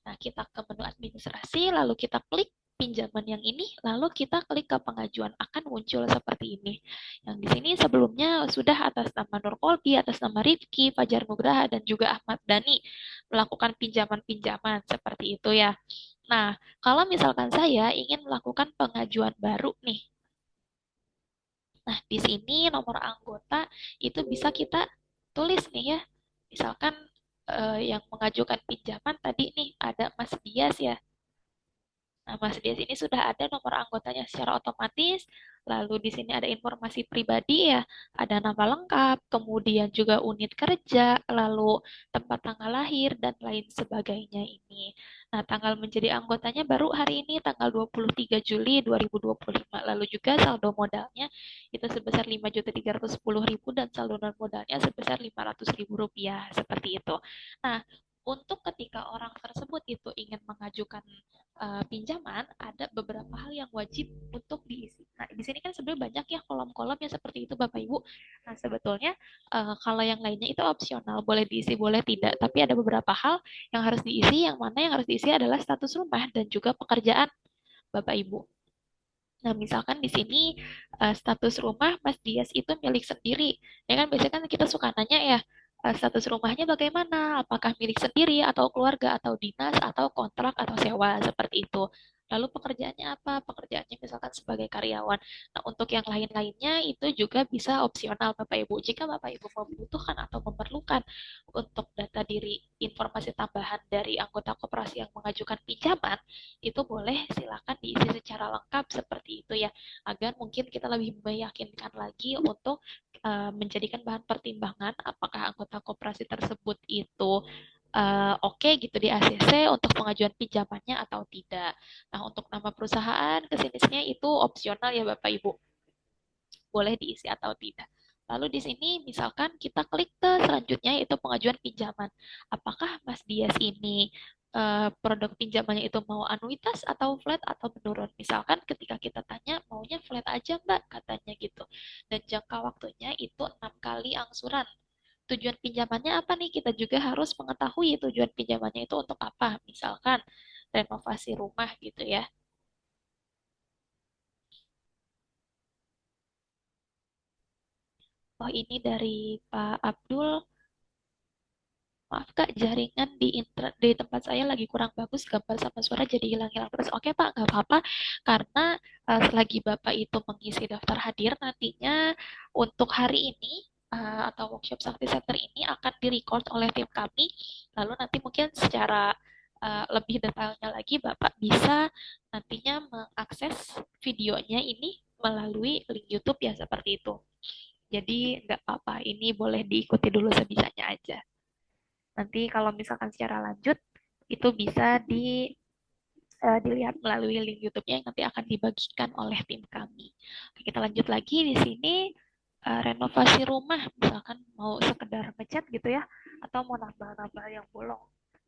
Nah, kita ke menu administrasi, lalu kita klik pinjaman yang ini, lalu kita klik ke pengajuan, akan muncul seperti ini. Yang di sini sebelumnya sudah atas nama Nur Kolbi, atas nama Rifki, Fajar Nugraha, dan juga Ahmad Dhani melakukan pinjaman-pinjaman seperti itu ya. Nah, kalau misalkan saya ingin melakukan pengajuan baru nih, nah di sini nomor anggota itu bisa kita tulis nih ya. Misalkan yang mengajukan pinjaman tadi nih ada Mas Dias ya. Nah, Mas Dias ini sudah ada nomor anggotanya secara otomatis. Lalu di sini ada informasi pribadi ya, ada nama lengkap, kemudian juga unit kerja, lalu tempat tanggal lahir, dan lain sebagainya ini. Nah, tanggal menjadi anggotanya baru hari ini, tanggal 23 Juli 2025. Lalu juga saldo modalnya itu sebesar 5.310.000 dan saldo non modalnya sebesar Rp500.000, seperti itu. Nah, untuk ketika orang tersebut itu ingin mengajukan pinjaman, ada beberapa hal yang wajib untuk diisi. Nah, di sini kan sebenarnya banyak ya kolom-kolom yang seperti itu Bapak Ibu. Nah, sebetulnya kalau yang lainnya itu opsional, boleh diisi, boleh tidak. Tapi ada beberapa hal yang harus diisi, yang mana yang harus diisi adalah status rumah dan juga pekerjaan Bapak Ibu. Nah, misalkan di sini status rumah Mas Dias itu milik sendiri. Ya kan biasanya kan kita suka nanya ya, status rumahnya bagaimana? Apakah milik sendiri atau keluarga atau dinas atau kontrak atau sewa seperti itu. Lalu pekerjaannya apa? Pekerjaannya misalkan sebagai karyawan. Nah, untuk yang lain-lainnya itu juga bisa opsional Bapak Ibu. Jika Bapak Ibu membutuhkan atau memerlukan untuk data diri informasi tambahan dari anggota koperasi yang mengajukan pinjaman, itu boleh silakan diisi secara lengkap seperti itu ya, agar mungkin kita lebih meyakinkan lagi untuk menjadikan bahan pertimbangan apakah anggota koperasi tersebut itu oke gitu di ACC untuk pengajuan pinjamannya atau tidak. Nah, untuk nama perusahaan kesinisnya itu opsional ya Bapak Ibu, boleh diisi atau tidak. Lalu di sini misalkan kita klik ke selanjutnya yaitu pengajuan pinjaman. Apakah Mas Dias ini produk pinjamannya itu mau anuitas atau flat atau menurun? Misalkan ketika kita tanya maunya flat aja Mbak katanya gitu. Dan jangka waktunya itu 6 kali angsuran. Tujuan pinjamannya apa nih? Kita juga harus mengetahui tujuan pinjamannya itu untuk apa. Misalkan renovasi rumah gitu ya. Oh, ini dari Pak Abdul. Maaf Kak, jaringan di tempat saya lagi kurang bagus, gambar sama suara jadi hilang-hilang terus. Oke Pak, nggak apa-apa, karena selagi Bapak itu mengisi daftar hadir, nantinya untuk hari ini atau workshop Sakti Center ini akan direcord oleh tim kami. Lalu nanti mungkin secara lebih detailnya lagi Bapak bisa nantinya mengakses videonya ini melalui link YouTube ya seperti itu. Jadi nggak apa-apa, ini boleh diikuti dulu sebisanya aja. Nanti kalau misalkan secara lanjut itu bisa dilihat melalui link YouTube-nya yang nanti akan dibagikan oleh tim kami. Oke, kita lanjut lagi di sini renovasi rumah, misalkan mau sekedar ngecat gitu ya, atau mau nambah-nambah yang bolong.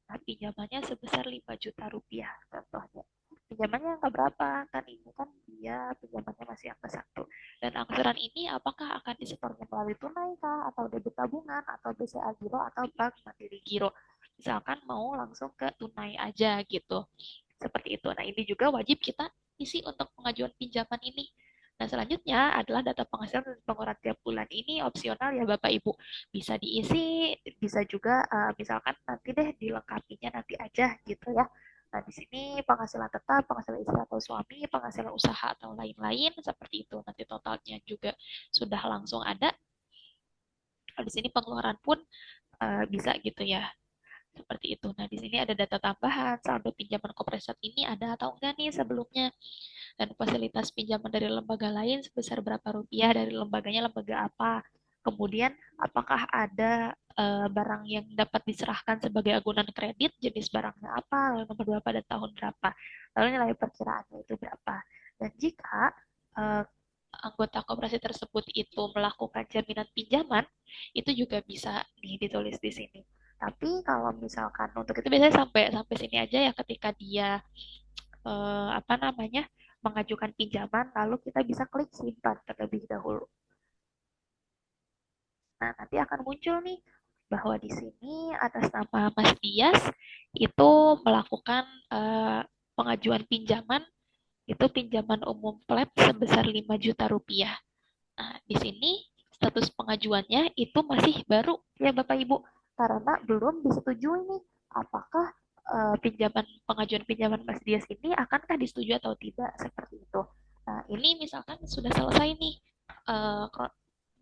Nah, pinjamannya sebesar 5 juta rupiah contohnya. Pinjamannya angka berapa? Kan ini kan dia pinjamannya masih angka 1. Dan angsuran ini apakah akan disetornya melalui tunai kah, atau debit tabungan, atau BCA Giro, atau Bank Mandiri Giro. Misalkan mau langsung ke tunai aja gitu. Seperti itu. Nah, ini juga wajib kita isi untuk pengajuan pinjaman ini. Nah, selanjutnya adalah data penghasilan dan pengeluaran tiap bulan. Ini opsional ya Bapak Ibu. Bisa diisi, bisa juga misalkan nanti deh dilengkapinya nanti aja gitu ya. Nah, di sini penghasilan tetap, penghasilan istri atau suami, penghasilan usaha atau lain-lain seperti itu. Nanti totalnya juga sudah langsung ada. Nah, di sini pengeluaran pun bisa gitu ya. Seperti itu. Nah, di sini ada data tambahan, saldo pinjaman koperasi ini ada atau enggak nih sebelumnya. Dan fasilitas pinjaman dari lembaga lain sebesar berapa rupiah, dari lembaganya lembaga apa. Kemudian, apakah ada barang yang dapat diserahkan sebagai agunan kredit, jenis barangnya apa, lalu nomor berapa dan tahun berapa. Lalu nilai perkiraannya itu berapa. Dan jika anggota koperasi tersebut itu melakukan jaminan pinjaman, itu juga bisa nih ditulis di sini. Tapi kalau misalkan untuk itu biasanya sampai sampai sini aja ya, ketika dia apa namanya mengajukan pinjaman, lalu kita bisa klik simpan terlebih dahulu. Nah, nanti akan muncul nih bahwa di sini atas nama Mas Dias itu melakukan pengajuan pinjaman, itu pinjaman umum flat sebesar 5 juta rupiah. Nah, di sini status pengajuannya itu masih baru ya Bapak Ibu, karena belum disetujui nih apakah pengajuan pinjaman Mas Dias ini akankah disetujui atau tidak seperti itu. Nah, ini misalkan sudah selesai nih uh,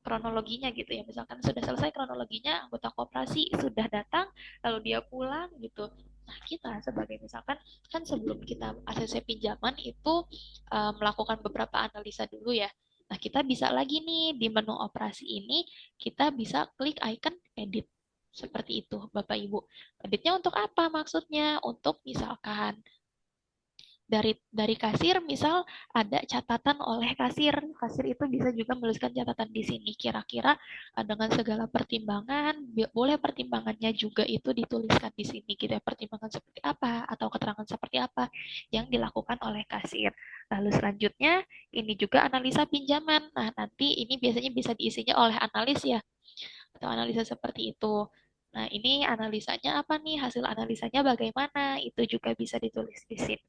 kronologinya gitu ya, misalkan sudah selesai kronologinya, anggota koperasi sudah datang lalu dia pulang gitu. Nah, kita sebagai misalkan kan sebelum kita ACC pinjaman itu melakukan beberapa analisa dulu ya. Nah, kita bisa lagi nih di menu operasi ini kita bisa klik icon edit seperti itu Bapak Ibu. Editnya untuk apa maksudnya? Untuk misalkan dari kasir, misal ada catatan oleh kasir. Kasir itu bisa juga menuliskan catatan di sini. Kira-kira dengan segala pertimbangan, boleh pertimbangannya juga itu dituliskan di sini gitu ya. Pertimbangan seperti apa atau keterangan seperti apa yang dilakukan oleh kasir. Lalu selanjutnya ini juga analisa pinjaman. Nah, nanti ini biasanya bisa diisinya oleh analis ya, atau analisa seperti itu. Nah, ini analisanya apa nih? Hasil analisanya bagaimana? Itu juga bisa ditulis di sini.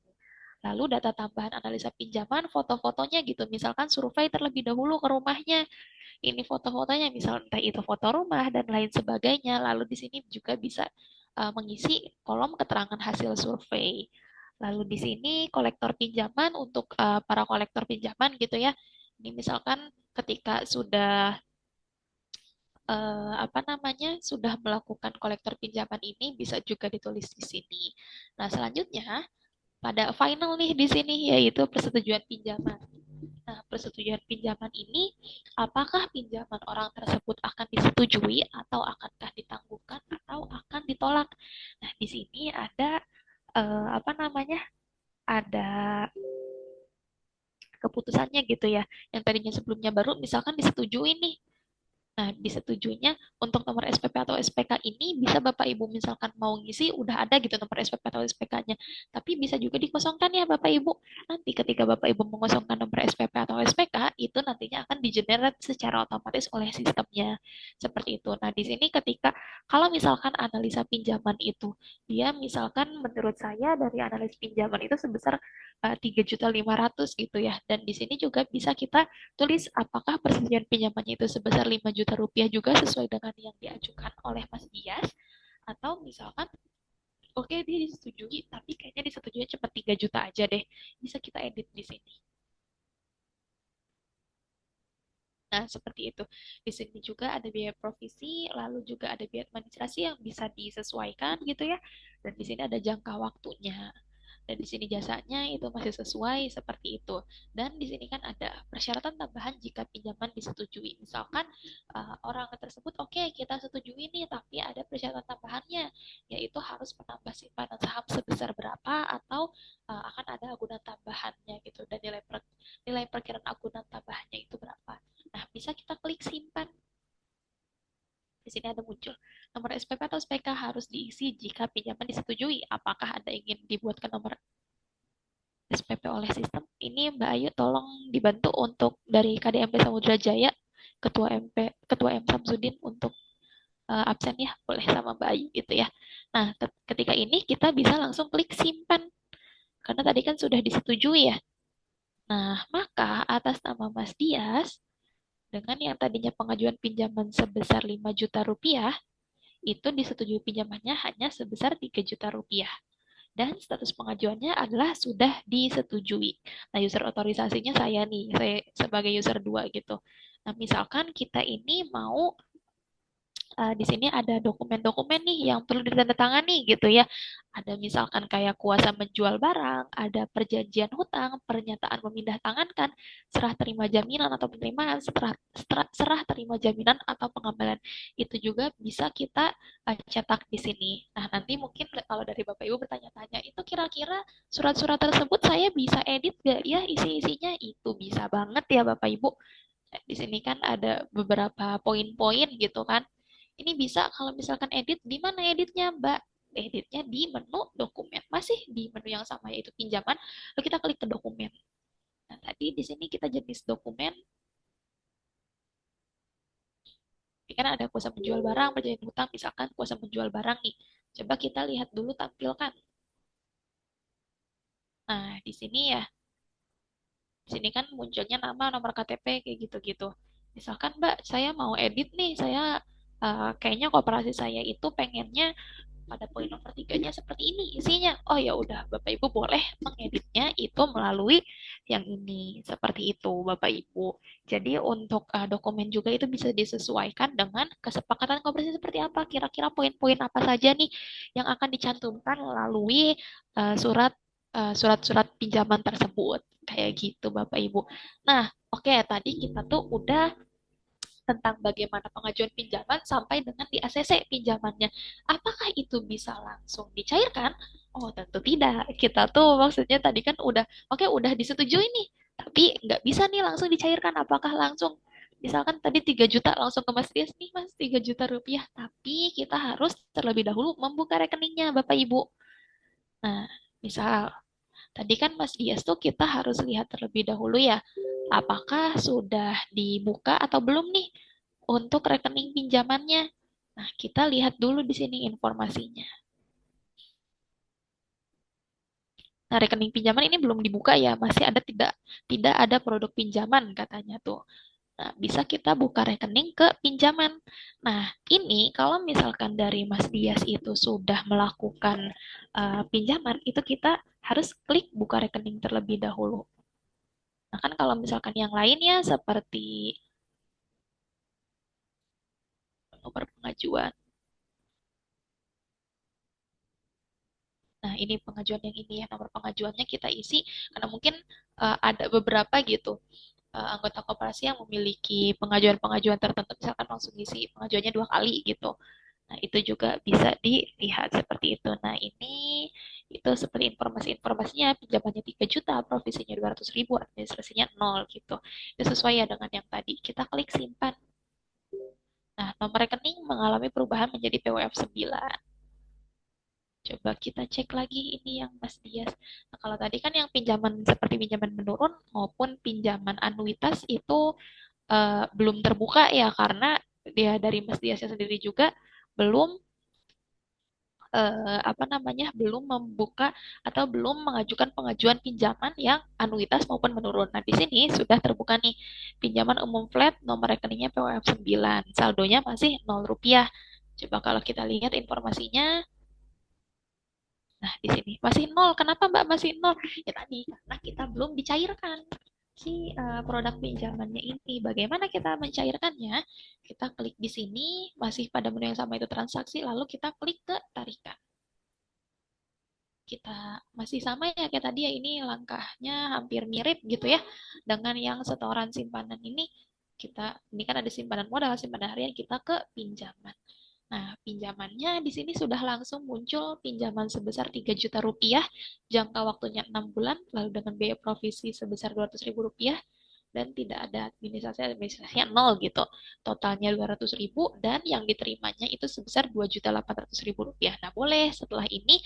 Lalu data tambahan analisa pinjaman, foto-fotonya gitu. Misalkan survei terlebih dahulu ke rumahnya. Ini foto-fotonya, misal entah itu foto rumah dan lain sebagainya. Lalu di sini juga bisa mengisi kolom keterangan hasil survei. Lalu di sini kolektor pinjaman untuk para kolektor pinjaman gitu ya. Ini misalkan ketika sudah apa namanya sudah melakukan kolektor pinjaman ini bisa juga ditulis di sini. Nah, selanjutnya pada final nih di sini yaitu persetujuan pinjaman. Nah, persetujuan pinjaman ini apakah pinjaman orang tersebut akan disetujui atau akankah ditangguhkan atau akan ditolak. Nah, di sini ada apa namanya? Ada keputusannya gitu ya. Yang tadinya sebelumnya baru misalkan disetujui nih. Nah, disetujuinya untuk nomor SPP atau SPK ini bisa Bapak Ibu misalkan mau ngisi udah ada gitu nomor SPP atau SPK-nya. Tapi bisa juga dikosongkan ya Bapak Ibu. Nanti ketika Bapak Ibu mengosongkan nomor SPP atau SPK, itu nantinya akan di-generate secara otomatis oleh sistemnya. Seperti itu. Nah, di sini ketika kalau misalkan analisa pinjaman itu, dia misalkan menurut saya dari analis pinjaman itu sebesar 3.500.000 gitu ya. Dan di sini juga bisa kita tulis apakah persetujuan pinjamannya itu sebesar 5 juta rupiah juga sesuai dengan yang diajukan oleh Mas Dias, atau misalkan oke dia disetujui tapi kayaknya disetujui cuma 3 juta aja deh, bisa kita edit di sini. Nah, seperti itu. Di sini juga ada biaya provisi, lalu juga ada biaya administrasi yang bisa disesuaikan gitu ya. Dan di sini ada jangka waktunya. Dan di sini jasanya itu masih sesuai seperti itu. Dan di sini kan ada persyaratan tambahan jika pinjaman disetujui. Misalkan orang tersebut oke, kita setujui nih, tapi ada persyaratan tambahannya, yaitu harus menambah simpanan saham sebesar berapa atau akan ada agunan tambahannya gitu. Dan nilai perkiraan agunan tambahannya itu berapa. Nah, bisa kita klik simpan. Di sini ada muncul. Nomor SPP atau SPK harus diisi jika pinjaman disetujui. Apakah Anda ingin dibuatkan nomor SPP oleh sistem? Ini Mbak Ayu tolong dibantu untuk dari KDMP Samudra Jaya, Ketua M Samsudin untuk absen ya, boleh sama Mbak Ayu gitu ya. Nah, ketika ini kita bisa langsung klik simpan. Karena tadi kan sudah disetujui ya. Nah, maka atas nama Mas Dias, dengan yang tadinya pengajuan pinjaman sebesar 5 juta rupiah, itu disetujui pinjamannya hanya sebesar 3 juta rupiah. Dan status pengajuannya adalah sudah disetujui. Nah, user otorisasinya saya nih, saya sebagai user 2 gitu. Nah, misalkan kita ini mau di sini ada dokumen-dokumen nih yang perlu ditandatangani gitu ya. Ada misalkan kayak kuasa menjual barang, ada perjanjian hutang, pernyataan memindahtangankan, serah terima jaminan atau penerimaan, serah terima jaminan atau pengambilan. Itu juga bisa kita cetak di sini. Nah, nanti mungkin kalau dari Bapak Ibu bertanya-tanya, itu kira-kira surat-surat tersebut saya bisa edit gak ya isi-isinya? Itu bisa banget ya Bapak Ibu. Di sini kan ada beberapa poin-poin gitu kan. Ini bisa kalau misalkan edit, di mana editnya, Mbak? Editnya di menu dokumen. Masih di menu yang sama yaitu pinjaman, lalu kita klik ke dokumen. Nah, tadi di sini kita jenis dokumen, ini kan ada kuasa menjual barang, perjanjian hutang, misalkan kuasa menjual barang nih. Coba kita lihat dulu tampilkan. Nah, di sini ya, di sini kan munculnya nama, nomor KTP, kayak gitu-gitu. Misalkan, Mbak, saya mau edit nih, saya kayaknya koperasi saya itu pengennya pada poin nomor tiganya seperti ini isinya. Oh ya udah, Bapak Ibu boleh mengeditnya itu melalui yang ini seperti itu, Bapak Ibu. Jadi untuk dokumen juga itu bisa disesuaikan dengan kesepakatan koperasi seperti apa. Kira-kira poin-poin apa saja nih yang akan dicantumkan melalui surat-surat pinjaman tersebut. Kayak gitu, Bapak Ibu. Nah, oke, tadi kita tuh udah tentang bagaimana pengajuan pinjaman sampai dengan di ACC pinjamannya. Apakah itu bisa langsung dicairkan? Oh, tentu tidak. Kita tuh maksudnya tadi kan udah, oke, udah disetujui nih, tapi nggak bisa nih langsung dicairkan. Apakah langsung, misalkan tadi 3 juta langsung ke Mas Dias nih, Mas, 3 juta rupiah. Tapi kita harus terlebih dahulu membuka rekeningnya, Bapak Ibu. Nah, misal tadi kan Mas Dias tuh kita harus lihat terlebih dahulu ya, apakah sudah dibuka atau belum nih untuk rekening pinjamannya. Nah, kita lihat dulu di sini informasinya. Nah, rekening pinjaman ini belum dibuka ya, masih ada tidak tidak ada produk pinjaman katanya tuh. Nah, bisa kita buka rekening ke pinjaman. Nah, ini kalau misalkan dari Mas Dias itu sudah melakukan pinjaman, itu kita harus klik buka rekening terlebih dahulu. Nah, kan kalau misalkan yang lainnya seperti nomor pengajuan. Nah, ini pengajuan yang ini ya, nomor pengajuannya kita isi karena mungkin ada beberapa gitu anggota koperasi yang memiliki pengajuan-pengajuan tertentu, misalkan langsung isi pengajuannya 2 kali gitu. Nah, itu juga bisa dilihat seperti itu. Nah, ini itu seperti informasi-informasinya, pinjamannya 3 juta, provisinya 200 ribu, administrasinya 0 gitu. Itu sesuai ya dengan yang tadi. Kita klik simpan. Nah, nomor rekening mengalami perubahan menjadi PWF 9. Coba kita cek lagi ini yang Mas Dias. Nah, kalau tadi kan yang pinjaman seperti pinjaman menurun maupun pinjaman anuitas itu belum terbuka ya karena dia dari Mas Diasnya sendiri juga belum apa namanya belum membuka atau belum mengajukan pengajuan pinjaman yang anuitas maupun menurun. Nah, di sini sudah terbuka nih pinjaman umum flat nomor rekeningnya PWF 9. Saldonya masih 0 rupiah. Coba kalau kita lihat informasinya. Nah, di sini masih 0. Kenapa Mbak masih 0? Ya tadi, karena kita belum dicairkan si produk pinjamannya ini. Bagaimana kita mencairkannya? Kita klik di sini, masih pada menu yang sama itu transaksi, lalu kita klik ke tarikan. Kita masih sama ya kayak tadi ya, ini langkahnya hampir mirip gitu ya dengan yang setoran simpanan ini. Ini kan ada simpanan modal, simpanan harian, kita ke pinjaman. Nah, pinjamannya di sini sudah langsung muncul pinjaman sebesar 3 juta rupiah, jangka waktunya 6 bulan, lalu dengan biaya provisi sebesar 200 ribu rupiah, dan tidak ada administrasinya nol gitu. Totalnya 200 ribu, dan yang diterimanya itu sebesar 2.800.000 rupiah. Nah, boleh setelah ini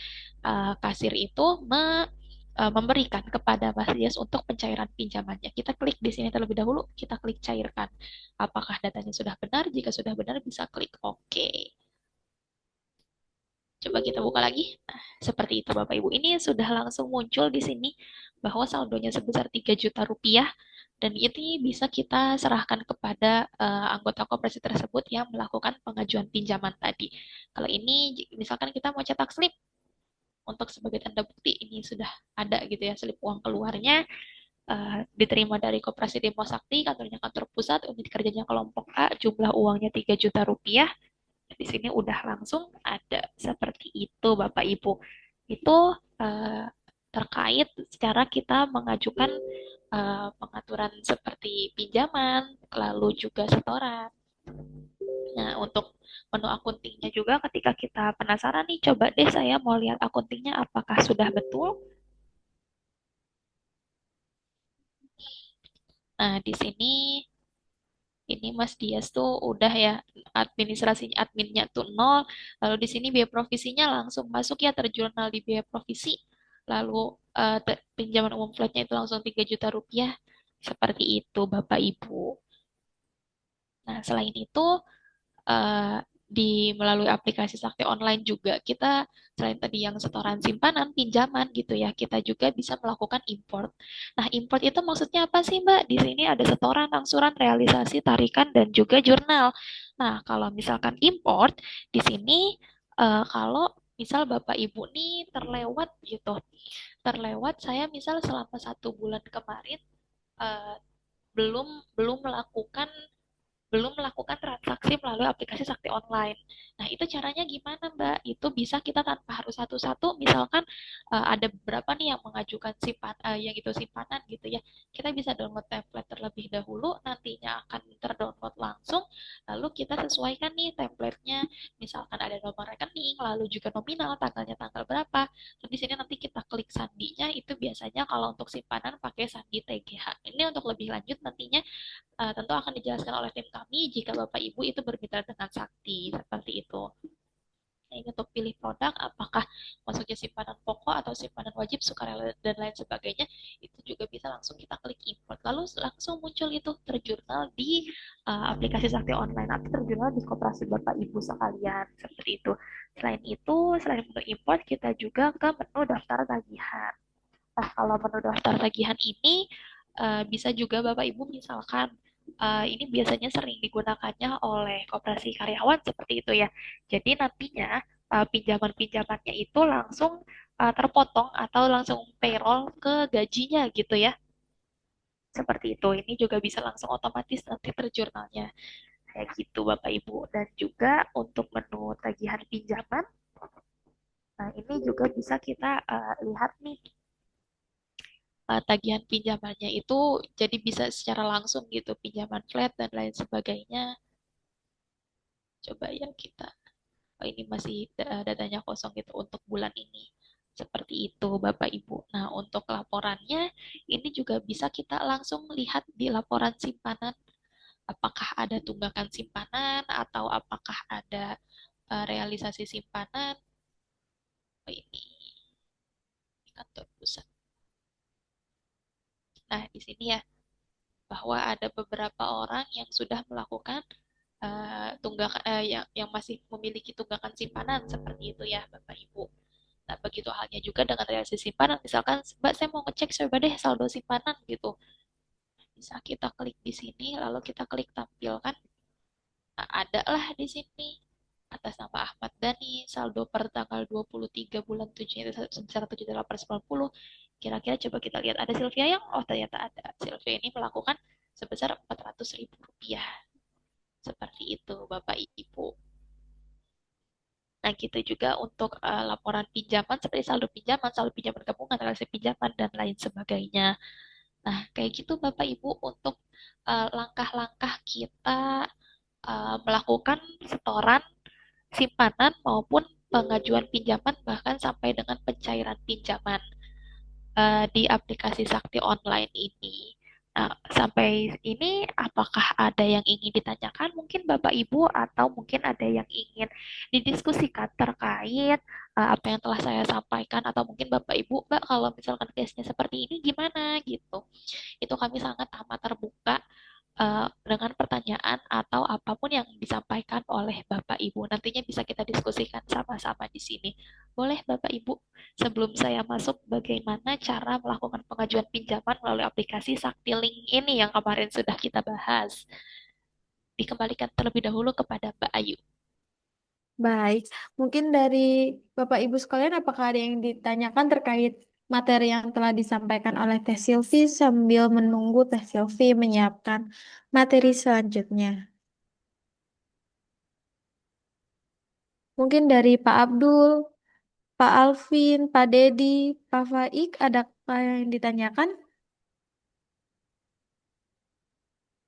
kasir itu memberikan kepada Mas Dias untuk pencairan pinjamannya. Kita klik di sini terlebih dahulu, kita klik cairkan. Apakah datanya sudah benar? Jika sudah benar, bisa klik OK. Coba kita buka lagi. Nah, seperti itu Bapak Ibu. Ini sudah langsung muncul di sini bahwa saldonya sebesar 3 juta rupiah dan ini bisa kita serahkan kepada anggota koperasi tersebut yang melakukan pengajuan pinjaman tadi. Kalau ini misalkan kita mau cetak slip untuk sebagai tanda bukti ini sudah ada gitu ya slip uang keluarnya diterima dari Koperasi Demo Sakti, kantornya kantor pusat, unit kerjanya kelompok A, jumlah uangnya 3 juta rupiah. Di sini udah langsung ada seperti itu Bapak Ibu. Itu terkait secara kita mengajukan pengaturan seperti pinjaman, lalu juga setoran. Nah, untuk menu akuntingnya juga ketika kita penasaran nih, coba deh saya mau lihat akuntingnya apakah sudah betul. Nah, di sini ini Mas Dias tuh udah ya administrasinya adminnya tuh 0. Lalu di sini biaya provisinya langsung masuk ya terjurnal di biaya provisi. lalu pinjaman umum flatnya itu langsung 3 juta rupiah. Seperti itu, Bapak Ibu. Nah, selain itu, eh, di melalui aplikasi Sakti Online juga kita selain tadi yang setoran simpanan, pinjaman gitu ya, kita juga bisa melakukan import. Nah, import itu maksudnya apa sih, Mbak? Di sini ada setoran, angsuran, realisasi, tarikan, dan juga jurnal. Nah, kalau misalkan import, di sini kalau misal Bapak Ibu nih terlewat gitu, terlewat saya misal selama 1 bulan kemarin eh, belum belum melakukan transaksi melalui aplikasi Sakti Online. Nah, itu caranya gimana, Mbak? Itu bisa kita tanpa harus satu-satu, misalkan ada beberapa nih yang mengajukan yang itu simpanan gitu ya. Kita bisa download template terlebih dahulu, nantinya akan terdownload langsung, lalu kita sesuaikan nih templatenya, misalkan ada nomor rekening, lalu juga nominal, tanggalnya tanggal berapa. Terus di sini nanti kita klik sandinya, itu biasanya kalau untuk simpanan pakai sandi TGH. Ini untuk lebih lanjut nantinya tentu akan dijelaskan oleh tim kami jika Bapak Ibu itu bermitra dengan Sakti, seperti itu. Nah, ini untuk pilih produk, apakah masuknya simpanan pokok atau simpanan wajib, sukarela, dan lain sebagainya, itu juga bisa langsung kita klik import. Lalu langsung muncul itu terjurnal di aplikasi Sakti Online atau terjurnal di koperasi Bapak Ibu sekalian, seperti itu. Selain itu, selain menu import, kita juga ke menu daftar tagihan. Nah, kalau menu daftar tagihan ini bisa juga Bapak Ibu misalkan ini biasanya sering digunakannya oleh koperasi karyawan seperti itu ya. Jadi nantinya pinjaman-pinjamannya itu langsung terpotong atau langsung payroll ke gajinya gitu ya. Seperti itu. Ini juga bisa langsung otomatis nanti terjurnalnya. Kayak gitu Bapak Ibu. Dan juga untuk menu tagihan pinjaman, nah ini juga bisa kita lihat nih tagihan pinjamannya itu jadi bisa secara langsung gitu, pinjaman flat dan lain sebagainya. Coba ya kita, oh ini masih datanya kosong gitu untuk bulan ini. Seperti itu Bapak Ibu. Nah, untuk laporannya ini juga bisa kita langsung lihat di laporan simpanan apakah ada tunggakan simpanan atau apakah ada realisasi simpanan. Oh, ini kantor pusat. Nah, di sini ya bahwa ada beberapa orang yang sudah melakukan tunggakan yang masih memiliki tunggakan simpanan seperti itu ya Bapak Ibu. Nah, begitu halnya juga dengan realisasi simpanan. Misalkan, Mbak, saya mau ngecek coba deh saldo simpanan gitu. Bisa kita klik di sini, lalu kita klik tampilkan. Nah, ada lah di sini atas nama Ahmad Dhani, saldo per tanggal 23 bulan 7 itu sebesar 7.890. Kira-kira coba kita lihat ada Sylvia yang, oh ternyata ada. Sylvia ini melakukan sebesar 400.000 rupiah. Seperti itu, Bapak Ibu. Nah, gitu juga untuk laporan pinjaman seperti saldo pinjaman gabungan, transaksi pinjaman, dan lain sebagainya. Nah, kayak gitu Bapak Ibu untuk langkah-langkah kita melakukan setoran, simpanan, maupun pengajuan pinjaman, bahkan sampai dengan pencairan pinjaman di aplikasi Sakti Online ini. Nah, sampai ini apakah ada yang ingin ditanyakan mungkin Bapak Ibu atau mungkin ada yang ingin didiskusikan terkait apa yang telah saya sampaikan atau mungkin Bapak Ibu, Mbak, kalau misalkan case-nya seperti ini gimana gitu. Itu kami sangat amat terbuka dengan pertanyaan atau apapun yang disampaikan oleh Bapak Ibu. Nantinya bisa kita diskusikan sama-sama di sini. Boleh Bapak Ibu, sebelum saya masuk bagaimana cara melakukan pengajuan pinjaman melalui aplikasi Saktilink ini yang kemarin sudah kita bahas. Dikembalikan terlebih dahulu kepada Mbak Ayu. Baik, mungkin dari Bapak Ibu sekalian, apakah ada yang ditanyakan terkait materi yang telah disampaikan oleh Teh Silvi sambil menunggu Teh Silvi menyiapkan materi selanjutnya? Mungkin dari Pak Abdul, Pak Alvin, Pak Dedi, Pak Faik, adakah yang ditanyakan?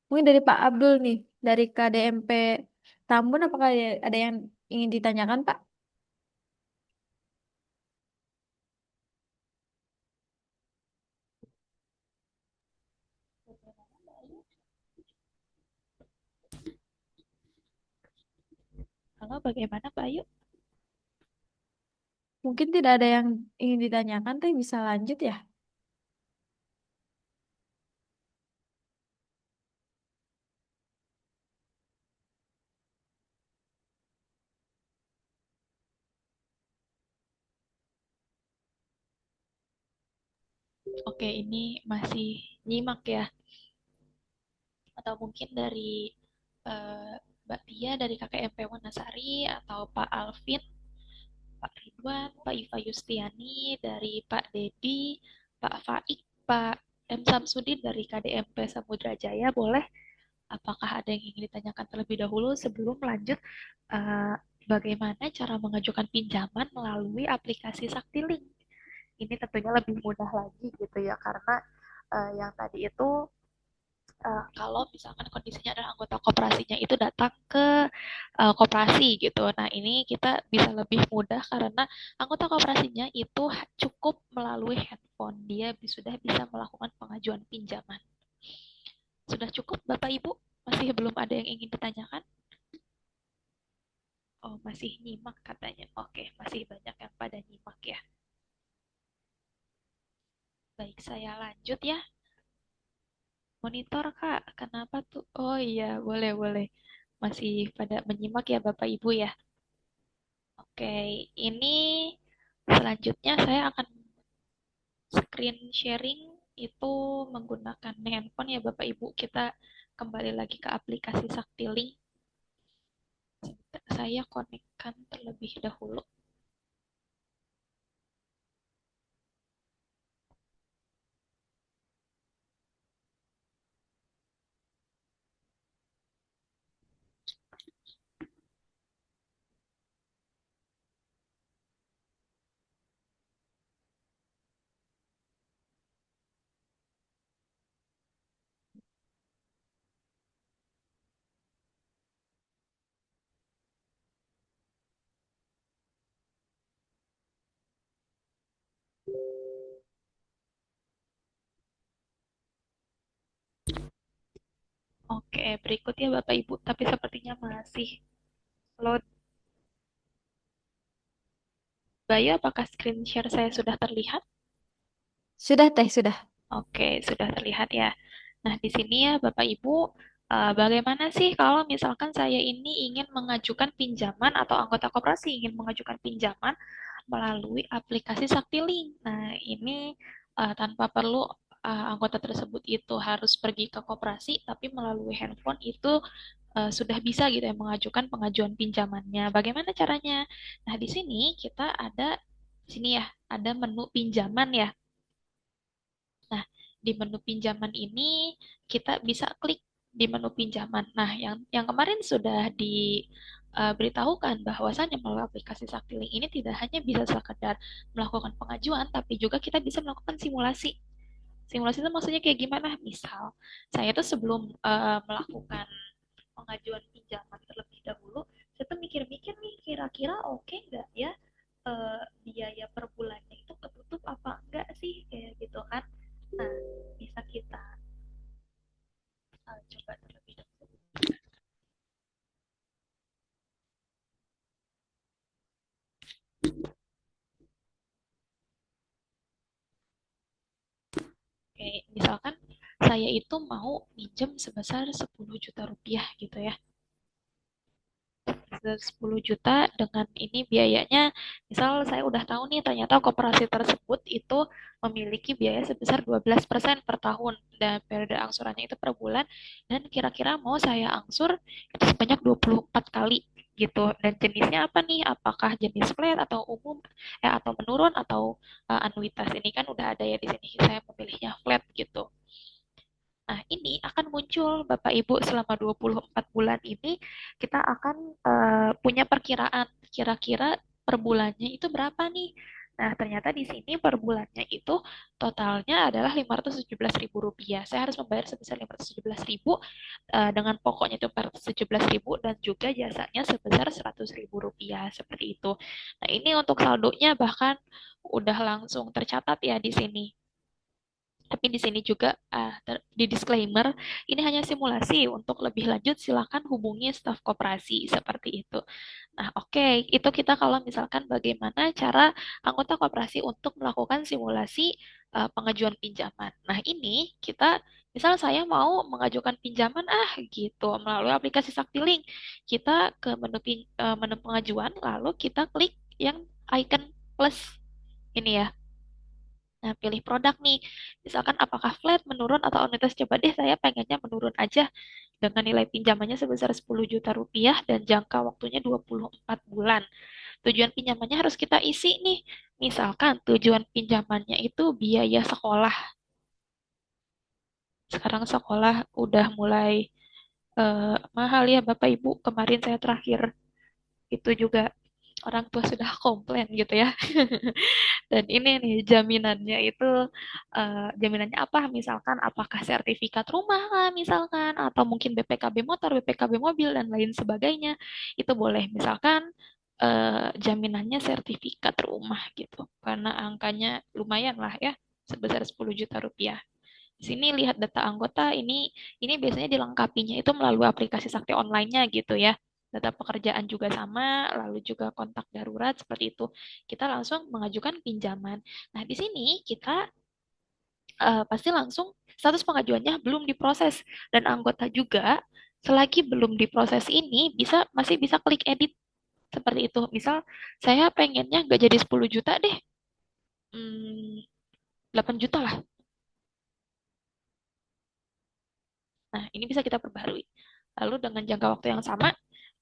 Mungkin dari Pak Abdul nih, dari KDMP Tambun, apakah ada yang ingin ditanyakan, Pak? Halo, bagaimana Mbak Ayu? Mungkin tidak ada yang ingin ditanyakan, teh bisa lanjut ya. Oke, ini masih nyimak ya. Atau mungkin dari eh, Mbak Tia dari KKMP Wanasari atau Pak Alvin, Pak Ridwan, Pak Iva Yustiani, dari Pak Dedi, Pak Faik, Pak M. Samsudin dari KDMP Samudra Jaya, boleh. Apakah ada yang ingin ditanyakan terlebih dahulu sebelum lanjut eh, bagaimana cara mengajukan pinjaman melalui aplikasi Saktilink? Ini tentunya lebih mudah lagi gitu ya, karena yang tadi itu kalau misalkan kondisinya adalah anggota koperasinya itu datang ke koperasi gitu. Nah, ini kita bisa lebih mudah karena anggota koperasinya itu cukup melalui handphone. Dia sudah bisa melakukan pengajuan pinjaman. Sudah cukup, Bapak Ibu? Masih belum ada yang ingin ditanyakan? Oh, masih nyimak katanya. Oke, masih banyak yang pada nyimak ya. Baik, saya lanjut ya. Monitor, Kak. Kenapa tuh? Oh iya, boleh, boleh. Masih pada menyimak ya, Bapak Ibu ya. Oke, ini selanjutnya saya akan screen sharing itu menggunakan handphone ya Bapak Ibu. Kita kembali lagi ke aplikasi Saktilink. Saya konekkan terlebih dahulu. Oke, berikut ya Bapak Ibu, tapi sepertinya masih load. Bayu, apakah screen share saya sudah terlihat? Sudah, teh, sudah. Oke, sudah terlihat ya. Nah, di sini ya Bapak Ibu, bagaimana sih kalau misalkan saya ini ingin mengajukan pinjaman atau anggota koperasi ingin mengajukan pinjaman melalui aplikasi Saktilink. Nah, ini tanpa perlu anggota tersebut itu harus pergi ke koperasi, tapi melalui handphone itu sudah bisa gitu ya mengajukan pengajuan pinjamannya. Bagaimana caranya? Nah, di sini kita ada di sini ya, ada menu pinjaman ya. Nah, di menu pinjaman ini kita bisa klik di menu pinjaman. Nah, yang kemarin sudah diberitahukan bahwasannya melalui aplikasi Saktilink ini tidak hanya bisa sekedar melakukan pengajuan, tapi juga kita bisa melakukan simulasi. Simulasi itu maksudnya kayak gimana? Misal, saya tuh sebelum melakukan pengajuan pinjaman terlebih dahulu, saya tuh mikir-mikir nih kira-kira oke nggak ya biaya per bulannya itu ketutup apa enggak sih kayak gitu kan. Nah, bisa kita coba terlebih dahulu. Oke, misalkan saya itu mau minjem sebesar 10 juta rupiah gitu ya. 10 juta dengan ini biayanya, misal saya udah tahu nih ternyata koperasi tersebut itu memiliki biaya sebesar 12% per tahun dan periode angsurannya itu per bulan dan kira-kira mau saya angsur itu sebanyak 24 kali gitu dan jenisnya apa nih apakah jenis flat atau umum atau menurun atau anuitas ini kan udah ada ya di sini saya memilihnya flat gitu. Nah, ini akan muncul Bapak Ibu selama 24 bulan ini kita akan punya perkiraan kira-kira per bulannya itu berapa nih. Nah, ternyata di sini per bulannya itu totalnya adalah Rp517.000. Saya harus membayar sebesar Rp517.000 dengan pokoknya itu Rp417.000 dan juga jasanya sebesar Rp100.000 seperti itu. Nah, ini untuk saldonya bahkan udah langsung tercatat ya di sini. Tapi di sini juga di disclaimer, ini hanya simulasi. Untuk lebih lanjut silakan hubungi staf koperasi seperti itu. Nah, oke, itu kita kalau misalkan bagaimana cara anggota koperasi untuk melakukan simulasi pengajuan pinjaman. Nah, ini kita misal saya mau mengajukan pinjaman gitu melalui aplikasi Saktilink. Kita ke menu pengajuan lalu kita klik yang icon plus ini ya. Nah, pilih produk nih. Misalkan apakah flat, menurun, atau anuitas. Coba deh saya pengennya menurun aja dengan nilai pinjamannya sebesar 10 juta rupiah dan jangka waktunya 24 bulan. Tujuan pinjamannya harus kita isi nih. Misalkan tujuan pinjamannya itu biaya sekolah. Sekarang sekolah udah mulai mahal ya Bapak Ibu. Kemarin saya terakhir itu juga orang tua sudah komplain gitu ya. Dan ini nih jaminannya itu jaminannya apa? Misalkan apakah sertifikat rumah kah misalkan atau mungkin BPKB motor, BPKB mobil dan lain sebagainya. Itu boleh misalkan jaminannya sertifikat rumah gitu. Karena angkanya lumayan lah ya sebesar 10 juta rupiah. Di sini lihat data anggota ini biasanya dilengkapinya itu melalui aplikasi Sakti online-nya gitu ya. Data pekerjaan juga sama, lalu juga kontak darurat seperti itu. Kita langsung mengajukan pinjaman. Nah, di sini kita pasti langsung status pengajuannya belum diproses dan anggota juga selagi belum diproses ini masih bisa klik edit seperti itu. Misal saya pengennya nggak jadi 10 juta deh, 8 juta lah. Nah, ini bisa kita perbarui. Lalu dengan jangka waktu yang sama,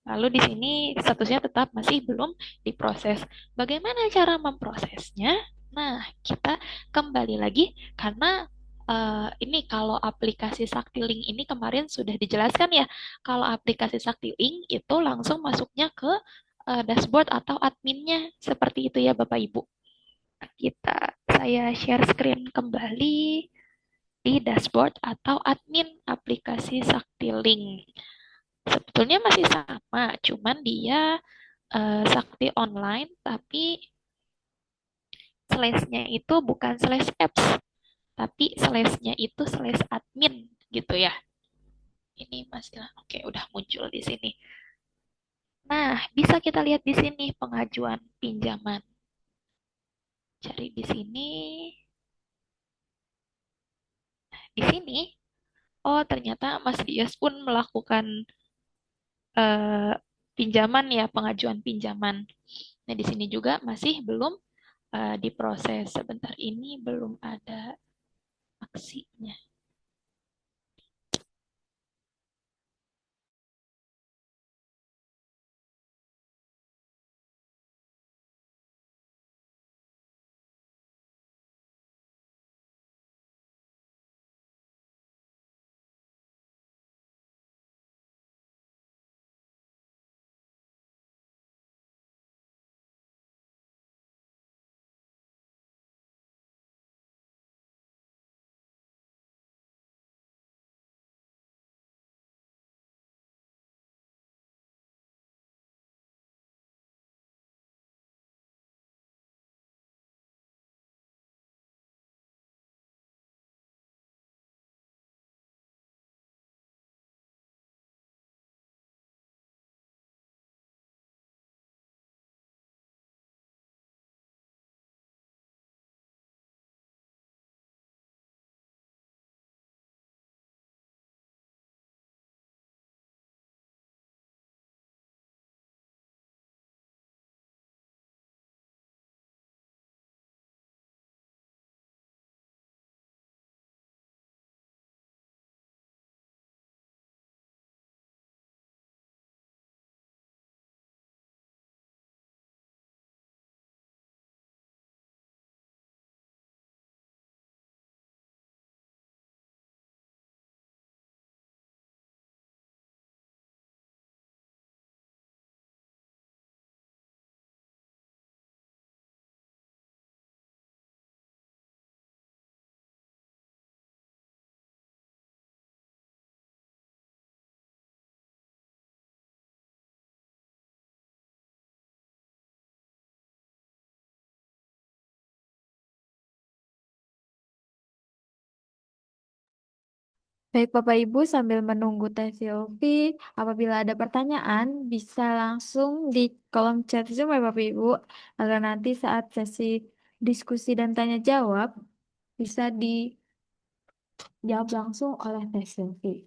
lalu di sini statusnya tetap masih belum diproses. Bagaimana cara memprosesnya? Nah, kita kembali lagi karena ini kalau aplikasi Saktilink ini kemarin sudah dijelaskan ya. Kalau aplikasi Saktilink itu langsung masuknya ke dashboard atau adminnya seperti itu ya Bapak Ibu. Saya share screen kembali di dashboard atau admin aplikasi Saktilink. Sebetulnya masih sama, cuman dia Sakti online, tapi slash-nya itu bukan slash apps, tapi slash-nya itu slash admin gitu ya. Ini masih oke, udah muncul di sini. Nah, bisa kita lihat di sini pengajuan pinjaman. Cari di sini. Di sini, oh ternyata Mas Dias pun melakukan eh, pinjaman ya, pengajuan pinjaman. Nah, di sini juga masih belum diproses. Sebentar ini belum ada aksinya. Baik Bapak Ibu, sambil menunggu Teh Silvi, apabila ada pertanyaan, bisa langsung di kolom chat Zoom ya Bapak Ibu, agar nanti saat sesi diskusi dan tanya jawab, bisa dijawab langsung oleh Teh Silvi.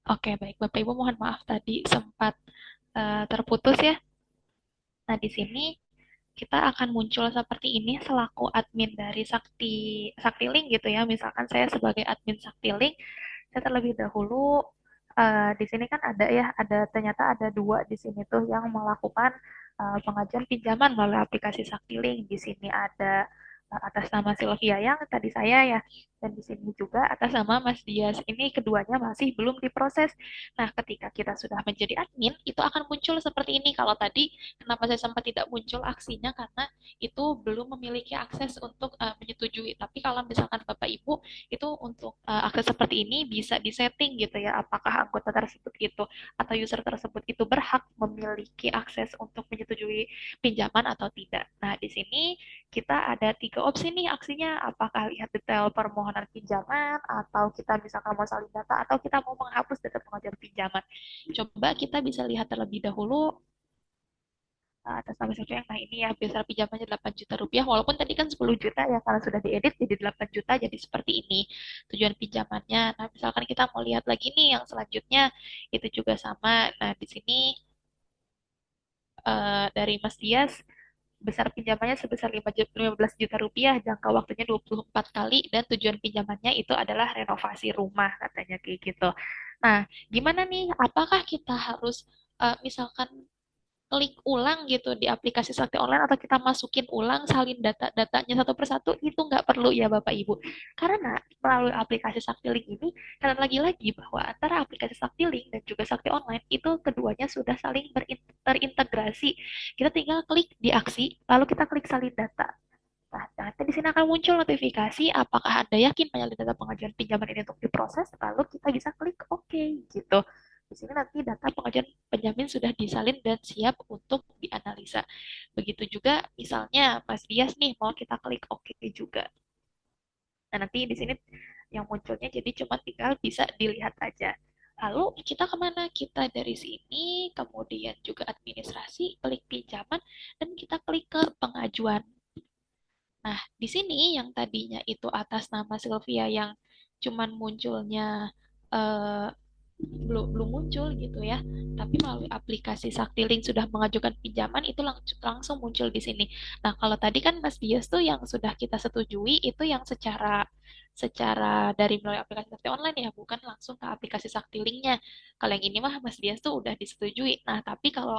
Oke, baik. Bapak Ibu mohon maaf tadi sempat terputus ya. Nah, di sini kita akan muncul seperti ini selaku admin dari Sakti Link gitu ya. Misalkan saya sebagai admin Sakti Link, saya terlebih dahulu di sini kan ada ya, ternyata ada dua di sini tuh yang melakukan pengajuan pinjaman melalui aplikasi Sakti Link. Di sini ada atas nama Sylvia yang tadi saya ya, dan di sini juga atas nama Mas Dias. Ini keduanya masih belum diproses. Nah, ketika kita sudah menjadi admin, itu akan muncul seperti ini. Kalau tadi, kenapa saya sempat tidak muncul aksinya karena itu belum memiliki akses untuk menyetujui. Tapi kalau misalkan Bapak Ibu itu untuk akses seperti ini bisa disetting gitu ya, apakah anggota tersebut itu atau user tersebut itu berhak memiliki akses untuk menyetujui pinjaman atau tidak. Nah, di sini kita ada tiga opsi nih aksinya, apakah lihat detail permohonan pinjaman, atau kita misalkan mau salin data, atau kita mau menghapus data pengajuan pinjaman. Coba kita bisa lihat terlebih dahulu atas nama sesuatu yang nah ini ya besar pinjamannya 8 juta rupiah walaupun tadi kan 10 juta ya karena sudah diedit jadi 8 juta jadi seperti ini tujuan pinjamannya. Nah, misalkan kita mau lihat lagi nih yang selanjutnya itu juga sama. Nah, di sini dari Mas Dias besar pinjamannya sebesar 15 juta rupiah, jangka waktunya 24 kali, dan tujuan pinjamannya itu adalah renovasi rumah, katanya kayak gitu. Nah, gimana nih? Apakah kita harus misalkan klik ulang gitu di aplikasi Sakti Online atau kita masukin ulang salin data-datanya satu persatu itu nggak perlu ya Bapak Ibu. Karena melalui aplikasi Sakti Link ini, karena lagi-lagi bahwa antara aplikasi Sakti Link dan juga Sakti Online itu keduanya sudah saling terintegrasi. Kita tinggal klik di aksi, lalu kita klik salin data. Nah, nanti di sini akan muncul notifikasi apakah Anda yakin penyalin data pengajuan pinjaman ini untuk diproses, lalu kita bisa klik OK gitu. Di sini nanti data pengajuan penjamin sudah disalin dan siap untuk dianalisa. Begitu juga misalnya Mas Dias nih mau kita klik OK juga. Nah, nanti di sini yang munculnya jadi cuma tinggal bisa dilihat aja. Lalu kita kemana? Kita dari sini, kemudian juga administrasi, klik pinjaman, dan kita klik ke pengajuan. Nah, di sini yang tadinya itu atas nama Sylvia yang cuman munculnya eh, belum muncul gitu ya. Tapi melalui aplikasi Saktilink sudah mengajukan pinjaman itu langsung muncul di sini. Nah, kalau tadi kan Mas Dias tuh yang sudah kita setujui itu yang secara secara dari melalui aplikasi Sakti Online ya, bukan langsung ke aplikasi Saktilinknya. Kalau yang ini mah Mas Dias tuh udah disetujui. Nah, tapi kalau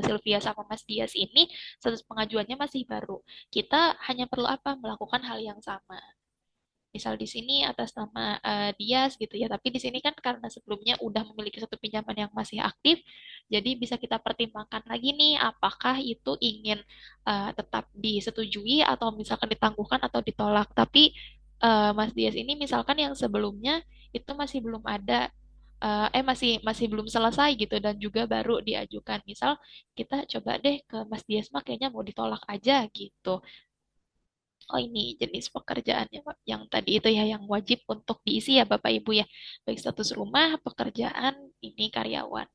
Sylvia sama Mas Dias ini status pengajuannya masih baru. Kita hanya perlu apa? Melakukan hal yang sama. Misal di sini atas nama Dias gitu ya, tapi di sini kan karena sebelumnya udah memiliki satu pinjaman yang masih aktif, jadi bisa kita pertimbangkan lagi nih apakah itu ingin tetap disetujui atau misalkan ditangguhkan atau ditolak. Tapi Mas Dias ini misalkan yang sebelumnya itu masih belum ada masih masih belum selesai gitu dan juga baru diajukan. Misal kita coba deh ke Mas Dias mah kayaknya mau ditolak aja gitu. Oh, ini jenis pekerjaannya Pak, yang tadi itu ya yang wajib untuk diisi ya Bapak Ibu ya. Baik status rumah, pekerjaan, ini karyawan.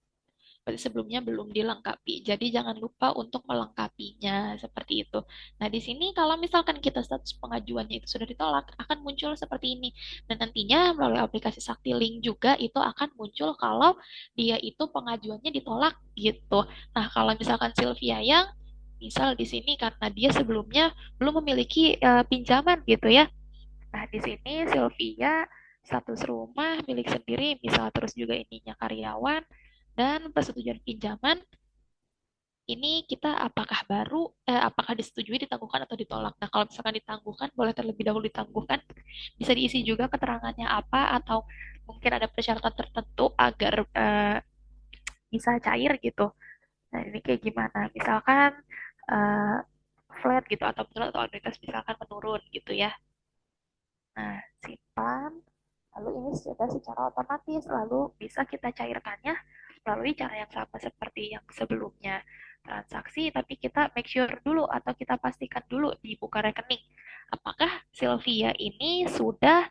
Berarti sebelumnya belum dilengkapi. Jadi jangan lupa untuk melengkapinya seperti itu. Nah, di sini kalau misalkan kita status pengajuannya itu sudah ditolak, akan muncul seperti ini. Dan nantinya melalui aplikasi Sakti Link juga itu akan muncul kalau dia itu pengajuannya ditolak gitu. Nah, kalau misalkan Sylvia yang misal di sini karena dia sebelumnya belum memiliki pinjaman gitu ya. Nah, di sini Sylvia status rumah milik sendiri, misal terus juga ininya karyawan dan persetujuan pinjaman ini kita apakah disetujui, ditangguhkan atau ditolak. Nah, kalau misalkan ditangguhkan, boleh terlebih dahulu ditangguhkan. Bisa diisi juga keterangannya apa atau mungkin ada persyaratan tertentu agar bisa cair gitu. Nah, ini kayak gimana? Misalkan eh, flat gitu atau menurun atau anuitas misalkan menurun gitu ya. Nah, simpan. Lalu ini sudah secara otomatis. Lalu bisa kita cairkannya melalui cara yang sama seperti yang sebelumnya. Transaksi, tapi kita make sure dulu atau kita pastikan dulu dibuka rekening. Apakah Sylvia ini sudah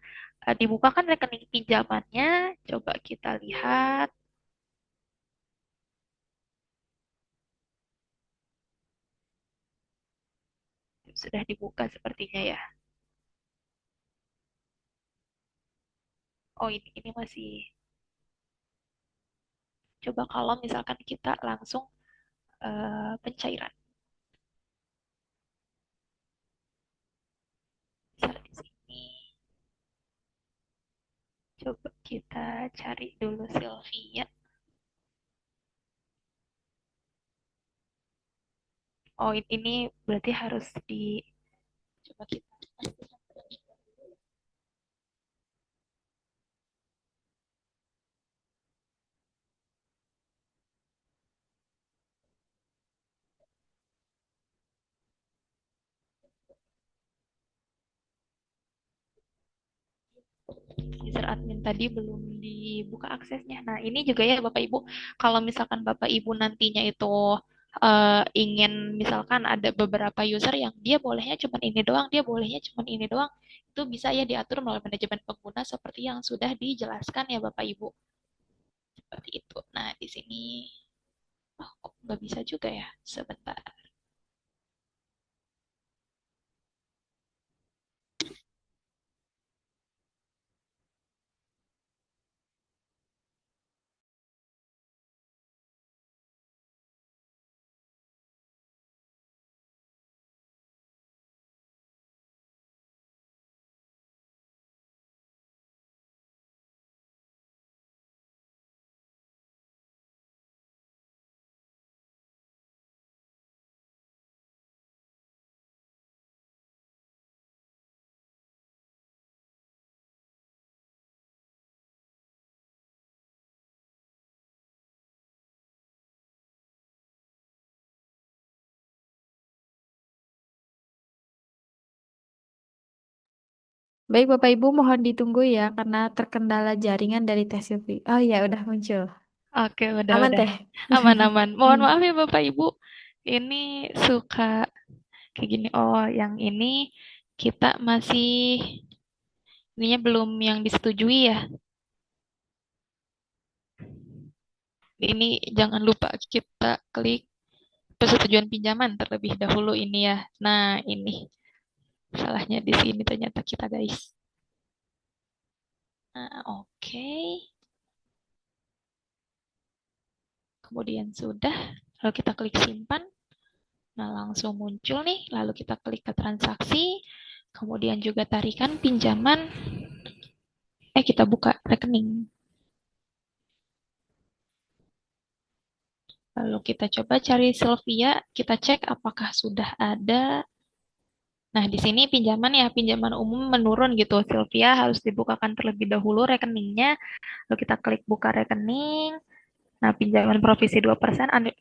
dibukakan rekening pinjamannya? Coba kita lihat. Sudah dibuka sepertinya ya. Oh, ini masih. Coba kalau misalkan kita langsung pencairan. Misalnya di sini. Coba kita cari dulu Sylvia. Oh, ini berarti harus coba kita pastikan. User admin tadi belum dibuka aksesnya. Nah, ini juga ya Bapak Ibu, kalau misalkan Bapak Ibu nantinya itu ingin misalkan ada beberapa user yang dia bolehnya cuma ini doang, dia bolehnya cuma ini doang, itu bisa ya diatur melalui manajemen pengguna seperti yang sudah dijelaskan ya Bapak Ibu. Seperti itu. Nah, di sini oh, kok nggak bisa juga ya? Sebentar. Baik Bapak Ibu mohon ditunggu ya karena terkendala jaringan dari Teh Silvi. Oh iya udah muncul. Oke, Aman udah. Teh. Aman-aman. Mohon Hmm. maaf ya Bapak Ibu. Ini suka kayak gini. Oh, yang ini kita masih ininya belum yang disetujui ya. Ini jangan lupa kita klik persetujuan pinjaman terlebih dahulu ini ya. Nah, ini salahnya di sini ternyata kita guys. Nah, oke. Kemudian sudah, lalu kita klik simpan. Nah, langsung muncul nih, lalu kita klik ke transaksi, kemudian juga tarikan pinjaman. Kita buka rekening. Lalu kita coba cari Sylvia, kita cek apakah sudah ada. Nah, di sini pinjaman ya, pinjaman umum menurun gitu. Sylvia harus dibukakan terlebih dahulu rekeningnya. Lalu kita klik buka rekening. Nah, pinjaman provisi 2%,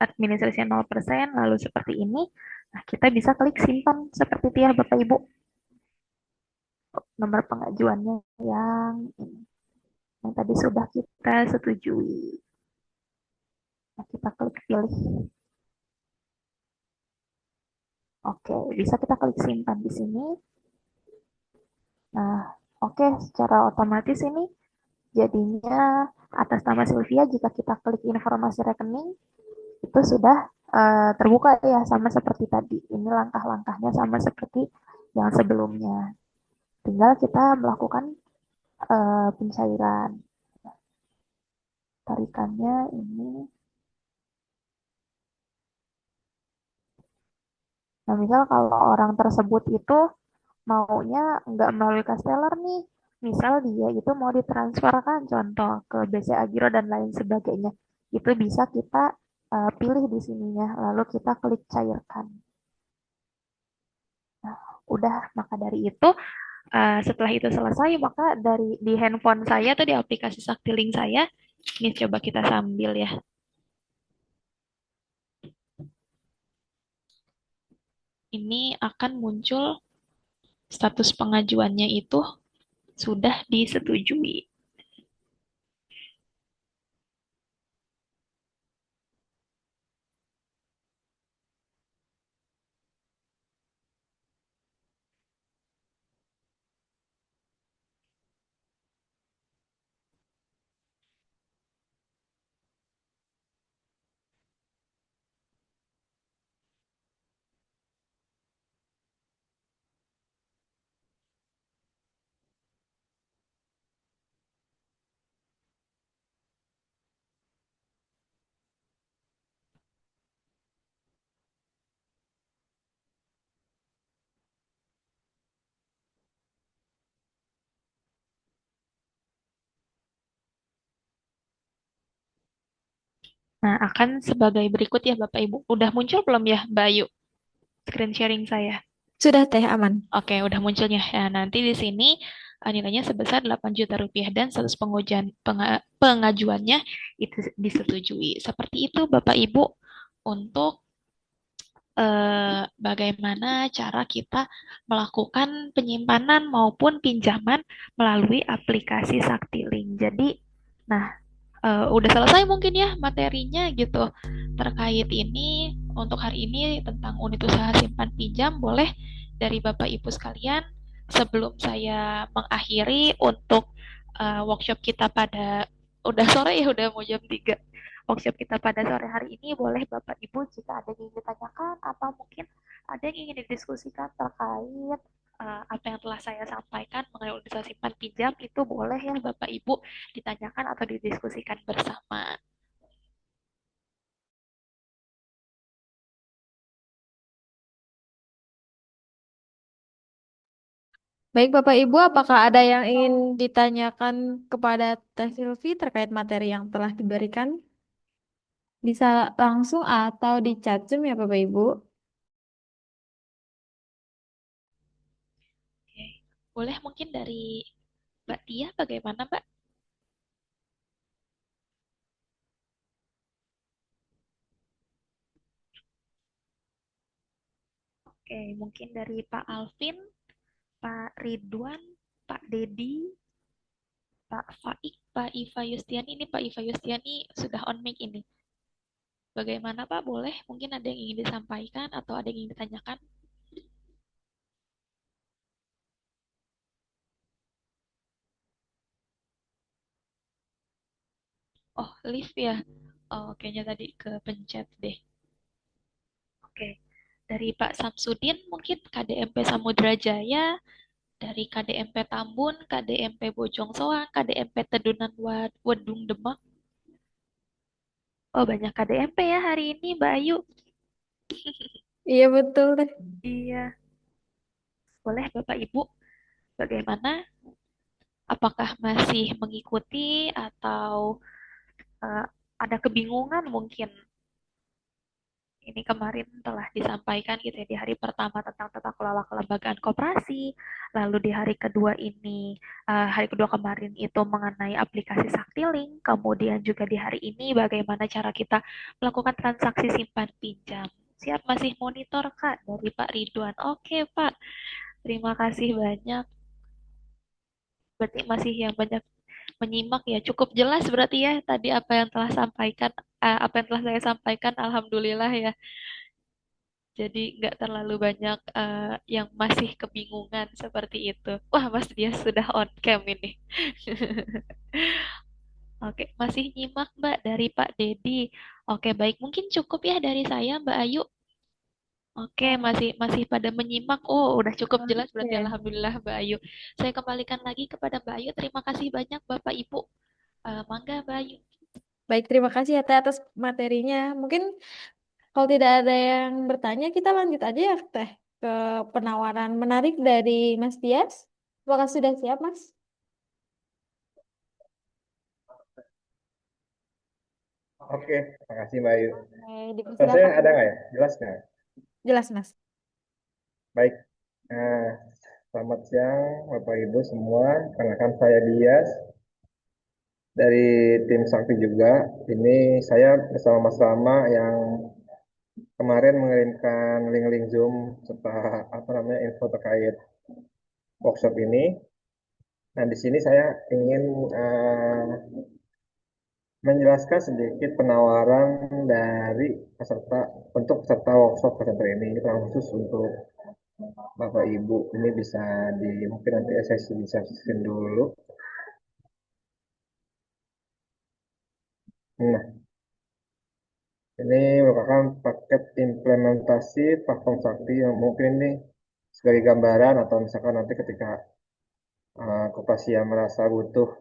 administrasi 0%, lalu seperti ini. Nah, kita bisa klik simpan seperti itu ya Bapak Ibu. Nomor pengajuannya yang ini. Yang tadi sudah kita setujui. Nah, kita klik pilih. Oke, bisa kita klik simpan di sini. Nah, oke, secara otomatis ini jadinya atas nama Sylvia jika kita klik informasi rekening itu sudah terbuka ya sama seperti tadi. Ini langkah-langkahnya sama seperti yang sebelumnya. Tinggal kita melakukan pencairan. Tarikannya ini. Nah, misal kalau orang tersebut itu maunya nggak melalui casteller nih. Misal dia itu mau ditransferkan contoh ke BCA Giro dan lain sebagainya. Itu bisa kita pilih di sininya, lalu kita klik cairkan. Nah, udah, maka dari itu setelah itu selesai, maka di handphone saya atau di aplikasi Saktiling saya, ini coba kita sambil ya. Ini akan muncul status pengajuannya itu sudah disetujui. Nah, akan sebagai berikut ya Bapak Ibu. Udah muncul belum ya Mbak Ayu screen sharing saya? Sudah teh aman. Oke, udah munculnya. Ya, nanti di sini nilainya sebesar 8 juta rupiah dan status pengajuannya itu disetujui. Seperti itu Bapak Ibu untuk bagaimana cara kita melakukan penyimpanan maupun pinjaman melalui aplikasi Saktiling. Jadi, nah, udah selesai mungkin ya materinya gitu terkait ini untuk hari ini tentang unit usaha simpan pinjam. Boleh dari Bapak Ibu sekalian sebelum saya mengakhiri untuk workshop kita pada udah sore ya, udah mau jam 3 workshop kita pada sore hari ini, boleh Bapak Ibu jika ada yang ingin ditanyakan atau mungkin ada yang ingin didiskusikan terkait apa yang telah saya sampaikan mengenai unit usaha simpan pinjam, itu boleh ya Bapak Ibu ditanyakan atau didiskusikan bersama. Baik Bapak Ibu, apakah ada yang ingin ditanyakan kepada Teh Silvi terkait materi yang telah diberikan? Bisa langsung atau di chat Zoom ya Bapak Ibu. Oke. Boleh mungkin dari Mbak Tia bagaimana Mbak? Oke, mungkin dari Pak Alvin, Pak Ridwan, Pak Dedi, Pak Faik, Pak Iva Yustiani. Ini Pak Iva Yustiani sudah on mic ini. Bagaimana Pak? Boleh mungkin ada yang ingin disampaikan atau ada yang ingin ditanyakan? Oh, lift ya. Oh, kayaknya tadi ke pencet deh. Oke. Dari Pak Samsudin mungkin KDMP Samudra Jaya, dari KDMP Tambun, KDMP Bojong Soang, KDMP Tedunan Wedung Demak. Oh, banyak KDMP ya hari ini, Mbak Ayu. Iya betul Teh. Iya. Boleh Bapak Ibu, bagaimana? Apakah masih mengikuti atau eh, ada kebingungan mungkin? Ini kemarin telah disampaikan gitu ya di hari pertama tentang tata kelola kelembagaan koperasi, lalu di hari kedua ini, hari kedua kemarin itu mengenai aplikasi Saktiling, kemudian juga di hari ini bagaimana cara kita melakukan transaksi simpan pinjam. Siap masih monitor Kak dari Pak Ridwan. Oke Pak, terima kasih banyak. Berarti masih yang banyak menyimak ya. Cukup jelas berarti ya tadi apa yang telah sampaikan, apa yang telah saya sampaikan. Alhamdulillah ya. Jadi nggak terlalu banyak yang masih kebingungan seperti itu. Wah, Mas dia sudah on cam ini. Oke, masih nyimak Mbak dari Pak Dedi. Oke, baik. Mungkin cukup ya dari saya, Mbak Ayu. Oke, masih masih pada menyimak. Oh, udah cukup jelas berarti Oke. Alhamdulillah Mbak Ayu. Saya kembalikan lagi kepada Mbak Ayu. Terima kasih banyak Bapak Ibu. Mangga Mbak Ayu. Baik, terima kasih ya Teh atas materinya. Mungkin kalau tidak ada yang bertanya, kita lanjut aja ya Teh ke penawaran menarik dari Mas Tias. Apakah sudah siap Mas? Oke, makasih Mbak Ayu. Oke, Suara saya dipersilakan. ada nggak ya? Jelas nggak? Jelas, Mas. Baik. Nah, selamat siang Bapak Ibu semua. Perkenalkan saya Dias dari tim Sakti juga. Ini saya bersama Mas Rama yang kemarin mengirimkan link-link Zoom serta apa namanya info terkait workshop ini. Nah, di sini saya ingin menjelaskan sedikit penawaran dari peserta untuk peserta workshop presenter ini. Ini khusus untuk Bapak Ibu. Ini bisa mungkin nanti saya bisa screen dulu. Nah, ini merupakan paket implementasi platform Sakti yang mungkin ini sebagai gambaran atau misalkan nanti ketika koperasi yang merasa butuh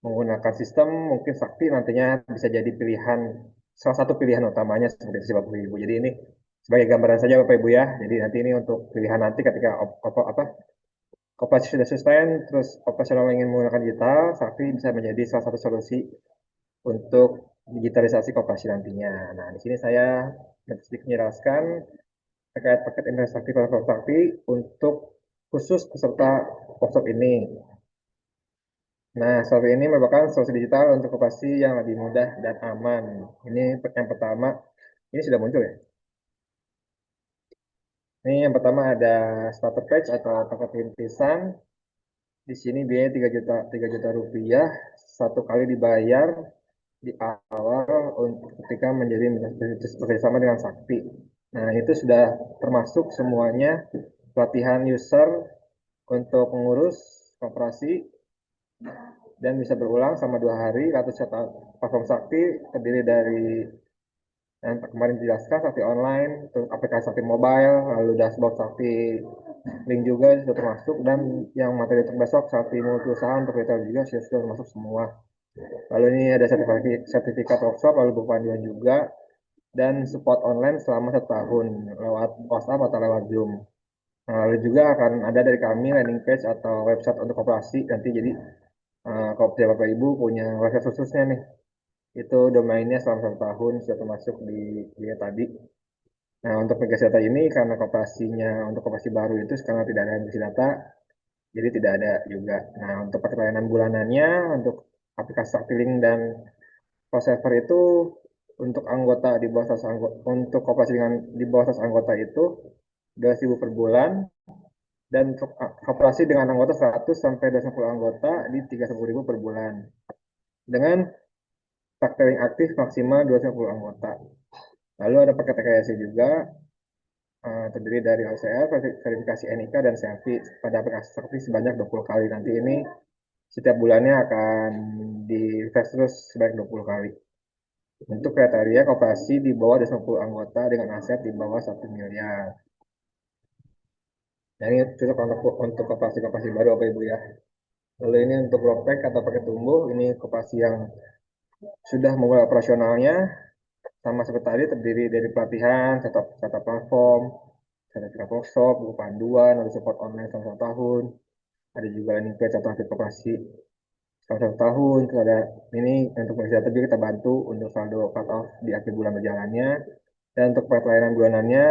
menggunakan sistem, mungkin Sakti nantinya bisa jadi pilihan, salah satu pilihan utamanya seperti itu sih Bapak Ibu. Jadi ini sebagai gambaran saja Bapak Ibu ya. Jadi nanti ini untuk pilihan nanti ketika koperasi sudah sustain, terus operasional ingin menggunakan digital, Sakti bisa menjadi salah satu solusi untuk digitalisasi koperasi nantinya. Nah, di sini saya sedikit menjelaskan terkait paket investasi platform Sakti untuk khusus peserta workshop ini. Nah, software ini merupakan solusi digital untuk koperasi yang lebih mudah dan aman. Ini yang pertama, ini sudah muncul ya. Ini yang pertama ada starter page atau paket rintisan. Di sini biaya 3 juta rupiah satu kali dibayar di awal untuk ketika menjadi bekerjasama dengan Sakti. Nah, itu sudah termasuk semuanya pelatihan user untuk mengurus koperasi dan bisa berulang selama 2 hari. Lalu platform Sakti terdiri dari yang kemarin dijelaskan Sakti online, terus aplikasi Sakti mobile, lalu dashboard Sakti link juga sudah termasuk, dan yang materi untuk besok Sakti multi usaha untuk retail juga sudah termasuk semua. Lalu ini ada sertifikat workshop, lalu buku panduan juga, dan support online selama 1 tahun lewat WhatsApp atau lewat Zoom. Nah, lalu juga akan ada dari kami landing page atau website untuk koperasi nanti. Jadi kalau Bapak Ibu punya website khususnya nih, itu domainnya selama 1 tahun sudah termasuk di dia tadi. Nah, untuk migrasi data ini karena koperasinya untuk koperasi baru itu sekarang tidak ada migrasi data, jadi tidak ada juga. Nah, untuk paket layanan bulanannya untuk aplikasi Saktilink dan Server itu untuk anggota di bawah 100 anggota, untuk koperasi dengan di bawah 100 anggota itu 2.000 per bulan, dan untuk koperasi dengan anggota 100 sampai 250 anggota di 30.000 per bulan. Dengan factoring aktif maksimal 250 anggota. Lalu ada paket TKSC juga terdiri dari OCR, verifikasi NIK, dan selfie pada aplikasi Sakti sebanyak 20 kali. Nanti ini setiap bulannya akan di refresh terus sebanyak 20 kali. Untuk kriteria koperasi di bawah 20 anggota dengan aset di bawah 1 miliar. Nah, ini cocok untuk koperasi-koperasi baru Bapak Ibu ya. Lalu ini untuk Propek atau paket tumbuh, ini koperasi yang sudah mulai operasionalnya, sama seperti tadi terdiri dari pelatihan, setup platform, sertifikat workshop, buku panduan, ada support online selama 1 tahun, ada juga landing page atau aktif koperasi selama 1 tahun. Terus ada ini untuk mengisi data juga kita bantu untuk saldo cut off di akhir bulan berjalannya. Dan untuk pelayanan bulanannya,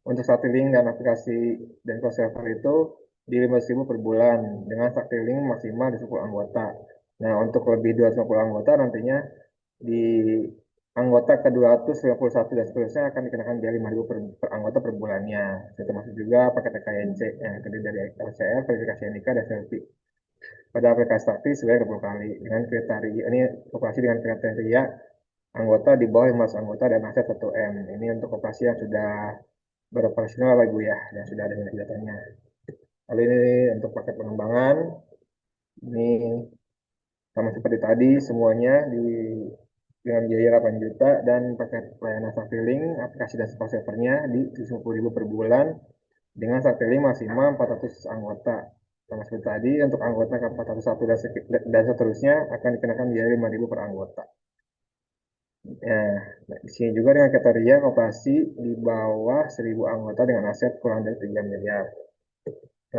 untuk Saktilink dan aplikasi dan cross server itu di 15.000 per bulan dengan Saktilink maksimal di 10 anggota. Nah, untuk lebih 250 anggota nantinya di anggota ke 251 dan seterusnya akan dikenakan biaya 5.000 per anggota per bulannya. Itu termasuk juga paket TKNC yang terdiri dari LCR, verifikasi NIK, dan selfie. Pada aplikasi Sakti sebanyak 20 kali dengan kriteria ini operasi dengan kriteria anggota di bawah 15 anggota dan aset 1 M. Ini untuk operasi yang sudah beroperasional Bapak Ibu ya, yang sudah ada datanya. Lalu ini untuk paket pengembangan, ini sama seperti tadi semuanya dengan biaya 8 juta dan paket pelayanan Saktilink, aplikasi dan support servernya di 70.000 per bulan dengan Saktilink maksimal 400 anggota. Sama seperti tadi untuk anggota ke 401 dan seterusnya akan dikenakan biaya 5.000 per anggota. Nah, di sini juga dengan kriteria koperasi di bawah 1.000 anggota dengan aset kurang dari 3 miliar.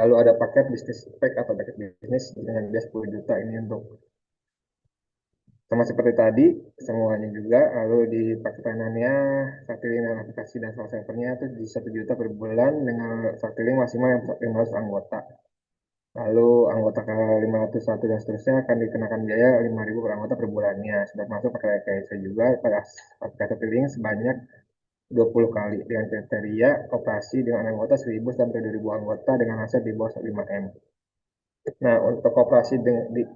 Lalu ada paket bisnis pack atau paket bisnis dengan biaya 10 juta ini untuk Sama seperti tadi, semuanya juga, lalu di persetanannya, Saktiling dan aplikasi dan source servernya itu di 1 juta per bulan dengan Saktiling maksimal yang 500 anggota. Lalu anggota ke 501 dan seterusnya akan dikenakan biaya 5.000 per anggota per bulannya. Sudah masuk pakai rekayasa juga pada aplikasi Saktiling sebanyak 20 kali dengan kriteria operasi dengan anggota 1.000 sampai 2.000 anggota dengan aset di bawah 5M. Nah, untuk operasi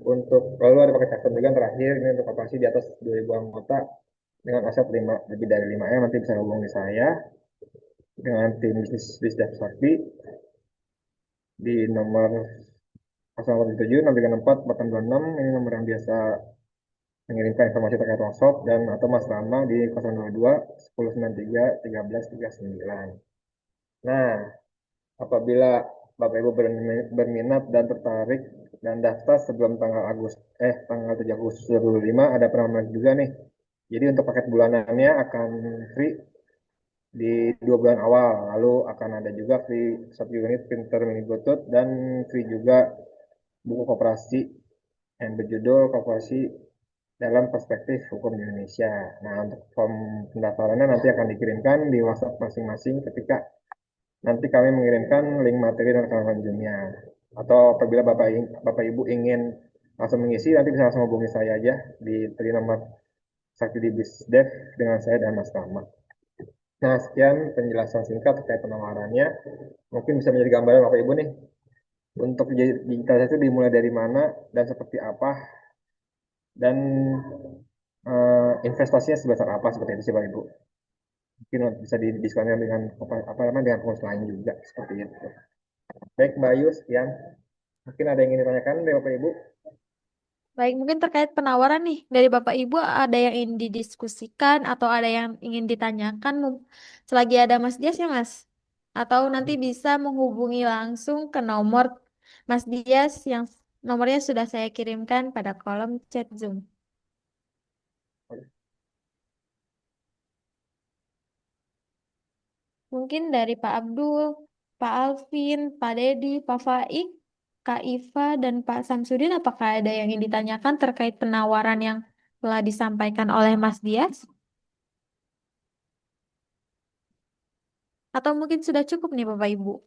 untuk lalu ada paket custom juga yang terakhir ini untuk operasi di atas 2.000 anggota dengan aset lebih dari 5M nanti bisa hubungi saya dengan tim bisnis Bisdev Sakti di nomor 087 634 826 ini nomor yang biasa mengirimkan informasi terkait workshop dan atau Mas Rama di 022 1093 1339. Nah, apabila Bapak Ibu berminat dan tertarik dan daftar sebelum tanggal 7 Agustus 2025 ada promo menarik juga nih. Jadi untuk paket bulanannya akan free di 2 bulan awal, lalu akan ada juga free 1 unit printer mini Bluetooth dan free juga buku koperasi yang berjudul Koperasi dalam Perspektif Hukum di Indonesia. Nah, untuk form pendaftarannya nanti akan dikirimkan di WhatsApp masing-masing ketika nanti kami mengirimkan link materi dan rekaman Zoom-nya. Atau apabila Bapak Ibu ingin langsung mengisi, nanti bisa langsung hubungi saya aja di nomor Sakti di Bisdev dengan saya dan Mas Tama. Nah, sekian penjelasan singkat terkait penawarannya. Mungkin bisa menjadi gambaran Bapak Ibu nih. Untuk digitalisasi itu dimulai dari mana dan seperti apa dan investasinya sebesar apa seperti itu sih Bapak Ibu. Mungkin bisa didiskusikan dengan apa namanya dengan pengurus lain juga seperti itu. Baik Mbak Ayu, sekian. Mungkin ada yang ingin ditanyakan dari Bapak Ibu? Baik, mungkin terkait penawaran nih dari Bapak Ibu ada yang ingin didiskusikan atau ada yang ingin ditanyakan selagi ada Mas Dias ya Mas? Atau nanti bisa menghubungi langsung ke nomor Mas Dias yang nomornya sudah saya kirimkan pada kolom chat Zoom. Mungkin dari Pak Abdul, Pak Alvin, Pak Dedi, Pak Faik, Kak Iva, dan Pak Samsudin, apakah ada yang ingin ditanyakan terkait penawaran yang telah disampaikan oleh Mas Dias? Atau mungkin sudah cukup nih Bapak Ibu?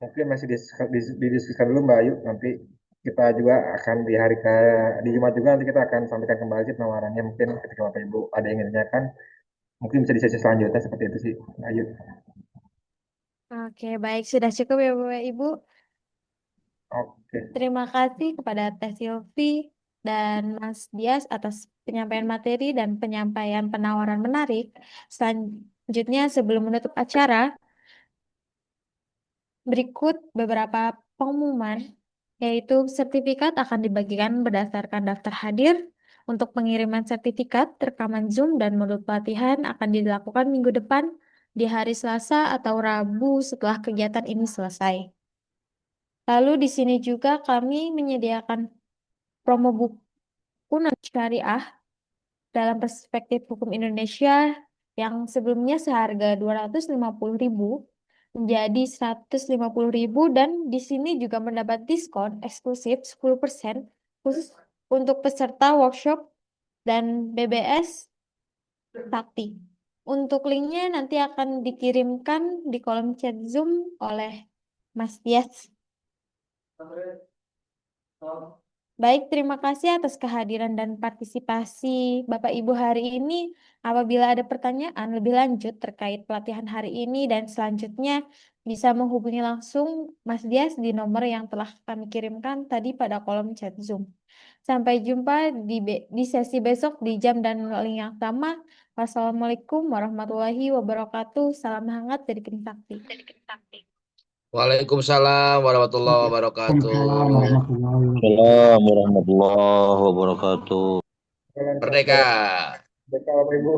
Mungkin masih didiskusikan dulu Mbak Ayu. Nanti kita juga akan di Jumat juga nanti kita akan sampaikan kembali sih penawarannya. Mungkin ketika Bapak Ibu ada yang ingin ditanyakan, mungkin bisa di sesi selanjutnya seperti itu sih Mbak Ayu. Oke, baik. Sudah cukup ya Bapak Ibu. Oke. Terima kasih kepada Teh Silvi dan Mas Dias atas penyampaian materi dan penyampaian penawaran menarik. Selanjutnya, sebelum menutup acara, berikut beberapa pengumuman, yaitu sertifikat akan dibagikan berdasarkan daftar hadir. Untuk pengiriman sertifikat, rekaman Zoom dan modul pelatihan akan dilakukan minggu depan di hari Selasa atau Rabu setelah kegiatan ini selesai. Lalu di sini juga kami menyediakan promo buku syariah dalam perspektif hukum Indonesia yang sebelumnya seharga 250.000 menjadi 150.000 dan di sini juga mendapat diskon eksklusif 10% khusus untuk peserta workshop dan BBS Sakti. Untuk linknya nanti akan dikirimkan di kolom chat Zoom oleh Mas Dias. Baik, terima kasih atas kehadiran dan partisipasi Bapak Ibu hari ini. Apabila ada pertanyaan lebih lanjut terkait pelatihan hari ini dan selanjutnya bisa menghubungi langsung Mas Dias di nomor yang telah kami kirimkan tadi pada kolom chat Zoom. Sampai jumpa di sesi besok di jam dan link yang sama. Wassalamualaikum warahmatullahi wabarakatuh. Salam hangat dari Tim Sakti. Waalaikumsalam warahmatullahi wabarakatuh. Waalaikumsalam warahmatullahi wabarakatuh. Merdeka. Baik Bapak Ibu.